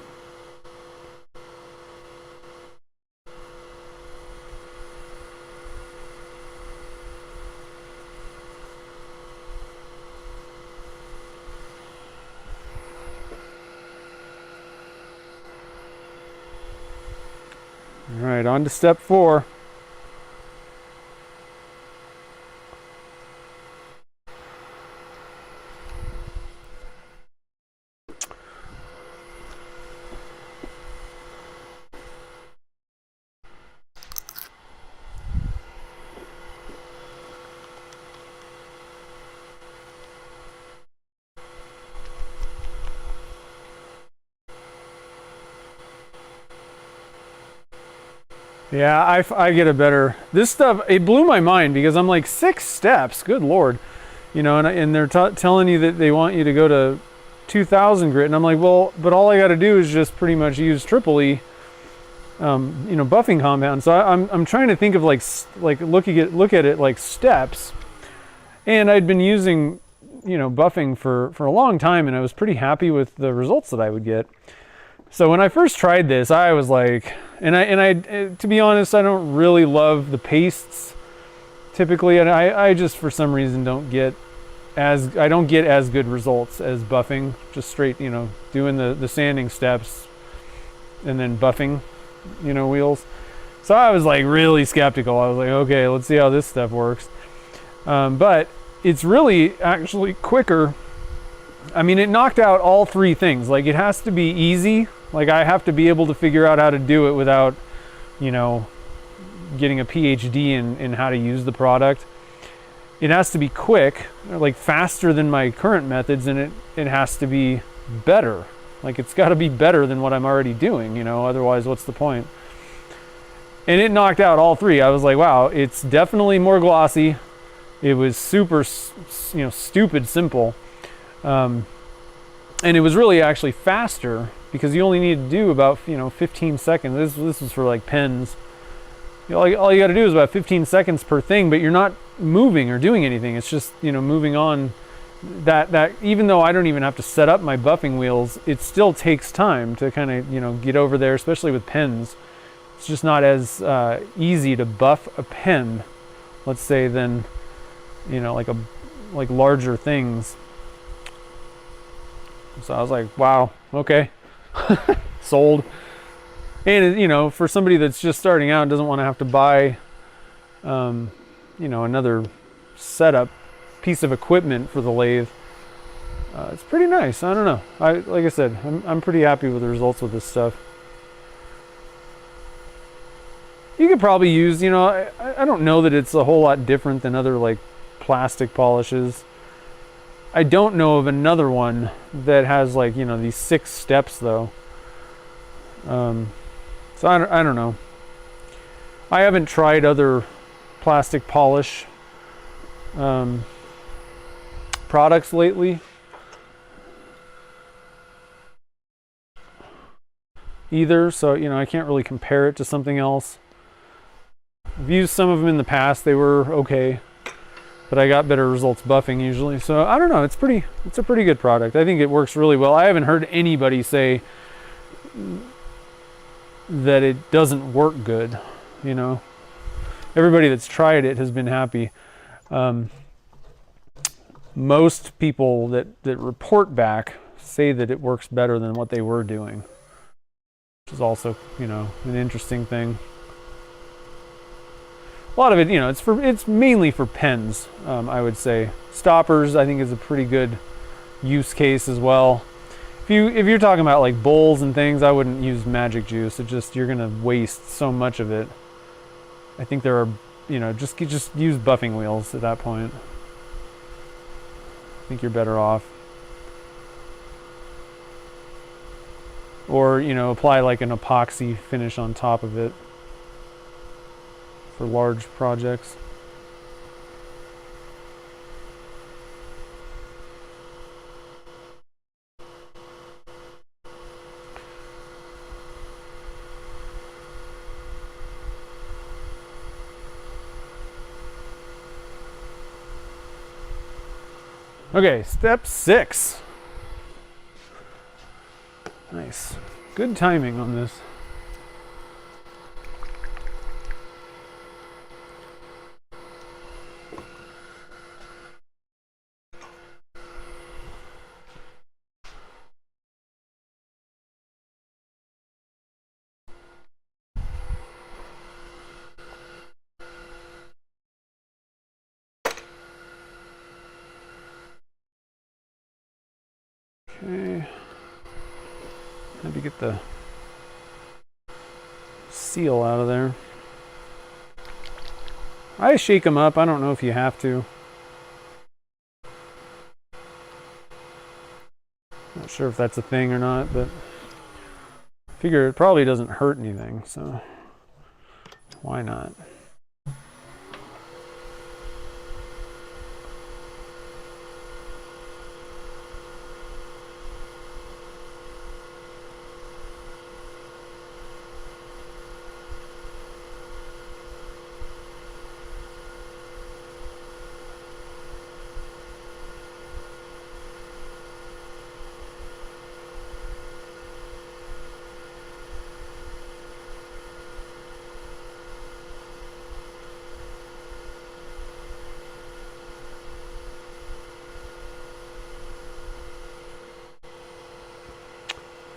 right, on to step 4. Yeah, I get a better, this stuff, it blew my mind because I'm like, 6 steps, good Lord. You know, and they're telling you that they want you to go to 2000 grit. And I'm like, well, but all I got to do is just pretty much use triple E, you know, buffing compound. So I'm trying to think of like look at it like steps. And I'd been using, you know, buffing for a long time, and I was pretty happy with the results that I would get. So when I first tried this, I was like, and I to be honest, I don't really love the pastes typically, and I just for some reason don't get as good results as buffing, just straight, you know, doing the sanding steps and then buffing, you know, wheels. So I was like really skeptical. I was like, okay, let's see how this stuff works. But it's really actually quicker. I mean, it knocked out all 3 things. Like, it has to be easy. Like, I have to be able to figure out how to do it without, you know, getting a PhD in how to use the product. It has to be quick, like faster than my current methods, and it has to be better. Like, it's got to be better than what I'm already doing, you know, otherwise what's the point? And it knocked out all 3. I was like, wow, it's definitely more glossy. It was super, you know, stupid simple. And it was really actually faster because you only need to do about, you know, 15 seconds. This is for like pens. You know, all you got to do is about 15 seconds per thing, but you're not moving or doing anything. It's just, you know, moving on. That even though I don't even have to set up my buffing wheels, it still takes time to kind of, you know, get over there, especially with pens. It's just not as easy to buff a pen, let's say, than, you know, like larger things. So I was like, wow, okay, sold. And, you know, for somebody that's just starting out and doesn't want to have to buy, you know, another setup piece of equipment for the lathe, it's pretty nice. I don't know. Like I said, I'm pretty happy with the results with this stuff. You could probably use, you know, I don't know that it's a whole lot different than other like plastic polishes. I don't know of another one that has like, you know, these 6 steps though. So I don't know. I haven't tried other plastic polish products lately either, so, you know, I can't really compare it to something else. I've used some of them in the past. They were okay, but I got better results buffing usually. So I don't know. It's a pretty good product. I think it works really well. I haven't heard anybody say that it doesn't work good. You know, everybody that's tried it has been happy. Most people that report back say that it works better than what they were doing, which is also, you know, an interesting thing. A lot of it, you know, it's mainly for pens, I would say. Stoppers, I think, is a pretty good use case as well. If you're talking about like bowls and things, I wouldn't use magic juice. You're gonna waste so much of it. I think there are, you know, just use buffing wheels at that point. I think you're better off. Or, you know, apply like an epoxy finish on top of it for large projects. Okay, step 6. Nice. Good timing on this. Okay. Had to get the seal out of there. I shake them up. I don't know if you have to. Not sure if that's a thing or not, but I figure it probably doesn't hurt anything, so why not?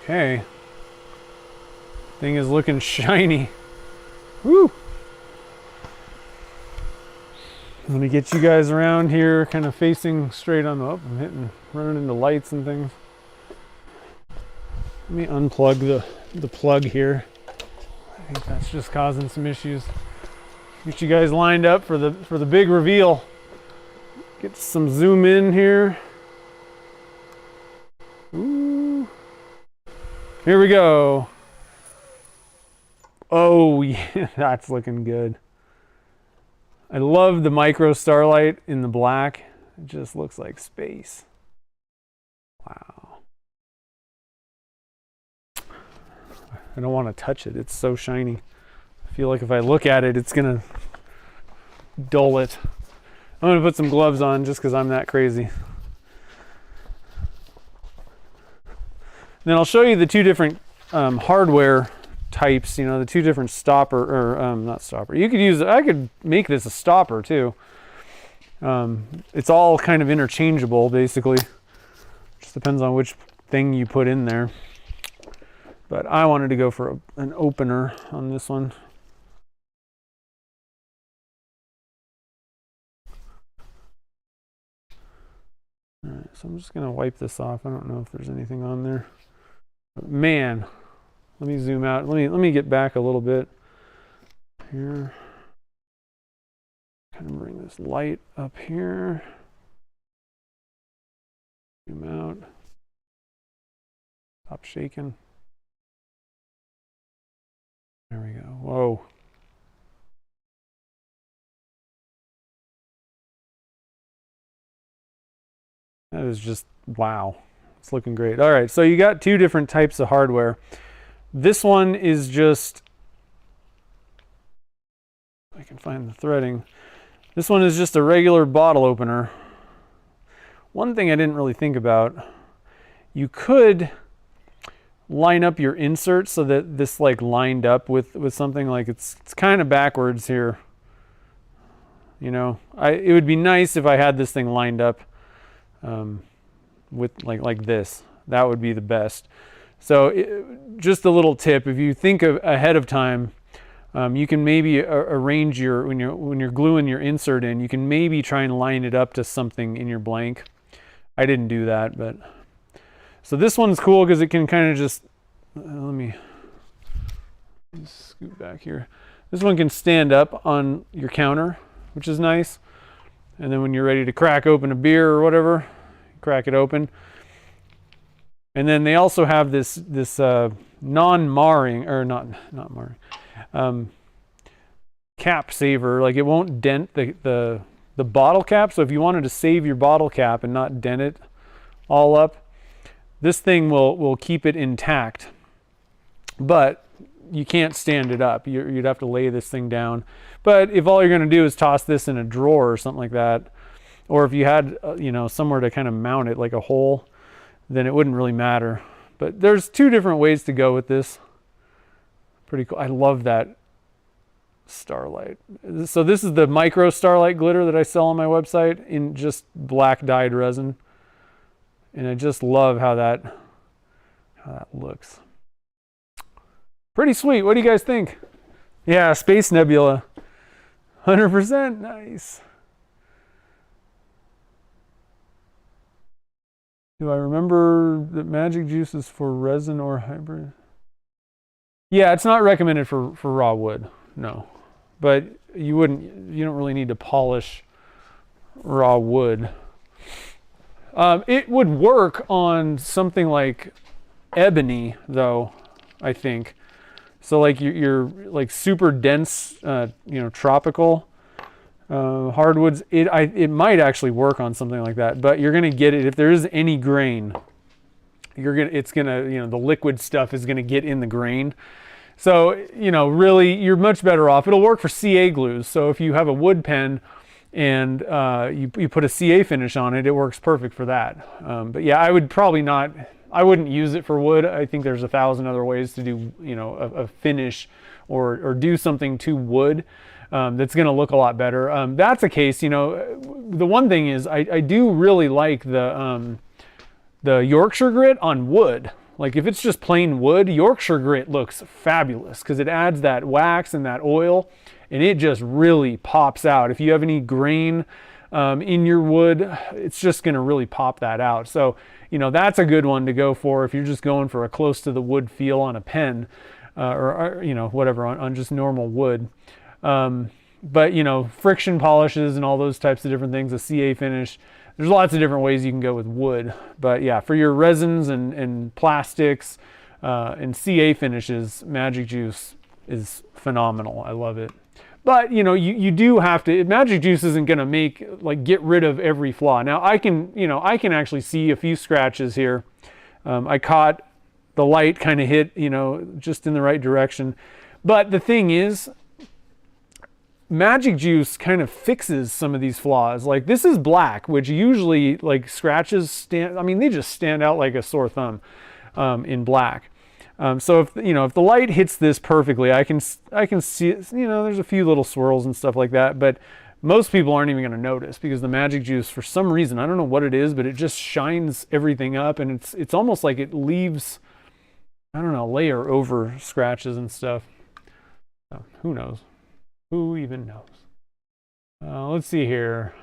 Okay. Thing is looking shiny. Woo! I'm gonna get you guys around here, kind of facing straight on the up. I'm running into lights and things. Let me unplug the plug here. I think that's just causing some issues. Get you guys lined up for the big reveal. Get some zoom in here. Ooh. Here we go. Oh yeah, that's looking good. I love the micro starlight in the black. It just looks like space. Wow. I don't want to touch it. It's so shiny. I feel like if I look at it, it's gonna dull it. I'm gonna put some gloves on just because I'm that crazy. Then I'll show you the two different hardware types, you know, the two different stopper, or not stopper. You could use, I could make this a stopper too. It's all kind of interchangeable basically. Just depends on which thing you put in there. But I wanted to go for an opener on this one. All right, so I'm just gonna wipe this off. I don't know if there's anything on there. But man, let me zoom out. Let me get back a little bit here. Kind of bring this light up here. Zoom out. Stop shaking. There we go. Whoa. That is just wow. It's looking great. All right, so you got two different types of hardware. This one is just, I can find the threading. This one is just a regular bottle opener. One thing I didn't really think about, you could line up your insert so that this like lined up with something, like it's kind of backwards here. You know, it would be nice if I had this thing lined up with like this. That would be the best. So just a little tip, if you think of ahead of time, you can maybe arrange your, when you're gluing your insert in, you can maybe try and line it up to something in your blank. I didn't do that, but so this one's cool because it can kind of just let me scoot back here. This one can stand up on your counter, which is nice. And then when you're ready to crack open a beer or whatever, crack it open. And then they also have this non-marring, or not marring, cap saver. Like it won't dent the bottle cap. So if you wanted to save your bottle cap and not dent it all up, this thing will keep it intact. But you can't stand it up. You'd have to lay this thing down. But if all you're going to do is toss this in a drawer or something like that, or if you had you know, somewhere to kind of mount it, like a hole, then it wouldn't really matter. But there's two different ways to go with this. Pretty cool. I love that starlight. So this is the micro starlight glitter that I sell on my website in just black dyed resin. And I just love how that looks. Pretty sweet. What do you guys think? Yeah, Space Nebula. 100% nice. Do I remember that magic juice is for resin or hybrid? Yeah, it's not recommended for raw wood, no. But you don't really need to polish raw wood. It would work on something like ebony, though, I think. So like your like super dense, tropical hardwoods. It might actually work on something like that, but you're gonna get it if there is any grain. The liquid stuff is gonna get in the grain. So really, you're much better off. It'll work for CA glues. So if you have a wood pen and you put a CA finish on it, it works perfect for that. But yeah, I wouldn't use it for wood. I think there's 1,000 other ways to do, a finish or do something to wood that's going to look a lot better. That's a case, the one thing is I do really like the Yorkshire grit on wood. Like if it's just plain wood, Yorkshire grit looks fabulous because it adds that wax and that oil, and it just really pops out. If you have any grain in your wood, it's just going to really pop that out. So, that's a good one to go for if you're just going for a close to the wood feel on a pen or whatever on just normal wood. But, friction polishes and all those types of different things, a CA finish, there's lots of different ways you can go with wood. But yeah, for your resins and plastics and CA finishes, Magic Juice is phenomenal. I love it. But you do have to. Magic Juice isn't going to get rid of every flaw. Now I can actually see a few scratches here. I caught the light kind of hit just in the right direction. But the thing is, Magic Juice kind of fixes some of these flaws. Like this is black, which usually like scratches they just stand out like a sore thumb in black. So if the light hits this perfectly, I can see there's a few little swirls and stuff like that, but most people aren't even going to notice because the Magic Juice, for some reason, I don't know what it is, but it just shines everything up, and it's almost like it leaves, I don't know, layer over scratches and stuff. So, who knows? Who even knows? Let's see here.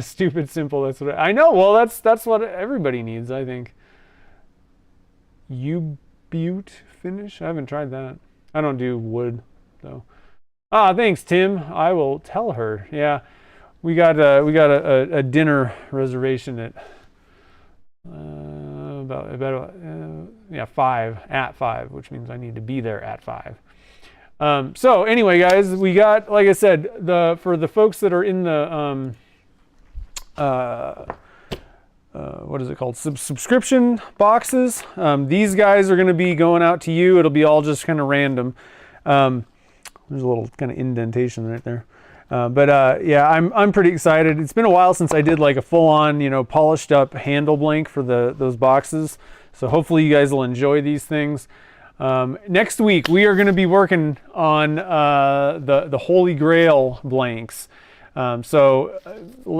Stupid simple. That's what I know. Well, that's what everybody needs, I think. U-Butte finish. I haven't tried that. I don't do wood though. Thanks, Tim. I will tell her. Yeah, we got a dinner reservation at about 5, which means I need to be there at 5. So anyway, guys, we got, like I said, for the folks that are in the what is it called? Subscription boxes. These guys are going to be going out to you. It'll be all just kind of random. There's a little kind of indentation right there. Yeah, I'm pretty excited. It's been a while since I did like a full-on, polished up handle blank for those boxes. So hopefully you guys will enjoy these things. Next week we are going to be working on the Holy Grail blanks. So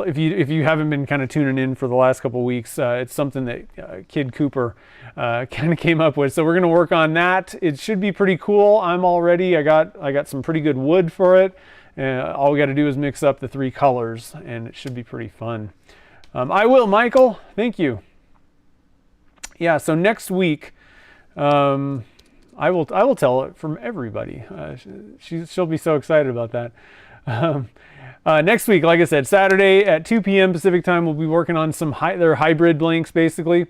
if you haven't been kind of tuning in for the last couple of weeks, it's something that Kid Cooper kind of came up with. So we're going to work on that. It should be pretty cool. I got some pretty good wood for it. All we got to do is mix up the 3 colors, and it should be pretty fun. I will, Michael. Thank you. Yeah. So next week, I will tell it from everybody. She'll be so excited about that. Next week, like I said, Saturday at 2 p.m. Pacific time, we'll be working on their hybrid blanks, basically,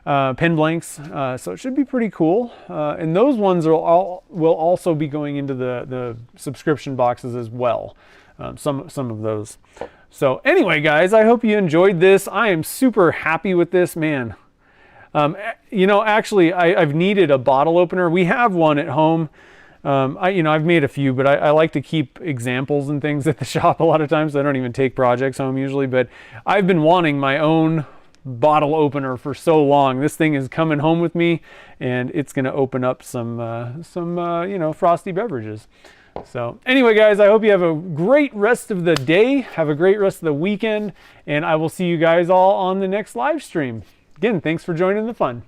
pen blanks. So it should be pretty cool. And those ones will also be going into the subscription boxes as well. Some of those. So anyway, guys, I hope you enjoyed this. I am super happy with this, man. Actually, I've needed a bottle opener. We have one at home. I've made a few, but I like to keep examples and things at the shop a lot of times. So I don't even take projects home usually, but I've been wanting my own bottle opener for so long. This thing is coming home with me, and it's going to open up some frosty beverages. So anyway, guys, I hope you have a great rest of the day. Have a great rest of the weekend, and I will see you guys all on the next live stream. Again, thanks for joining the fun.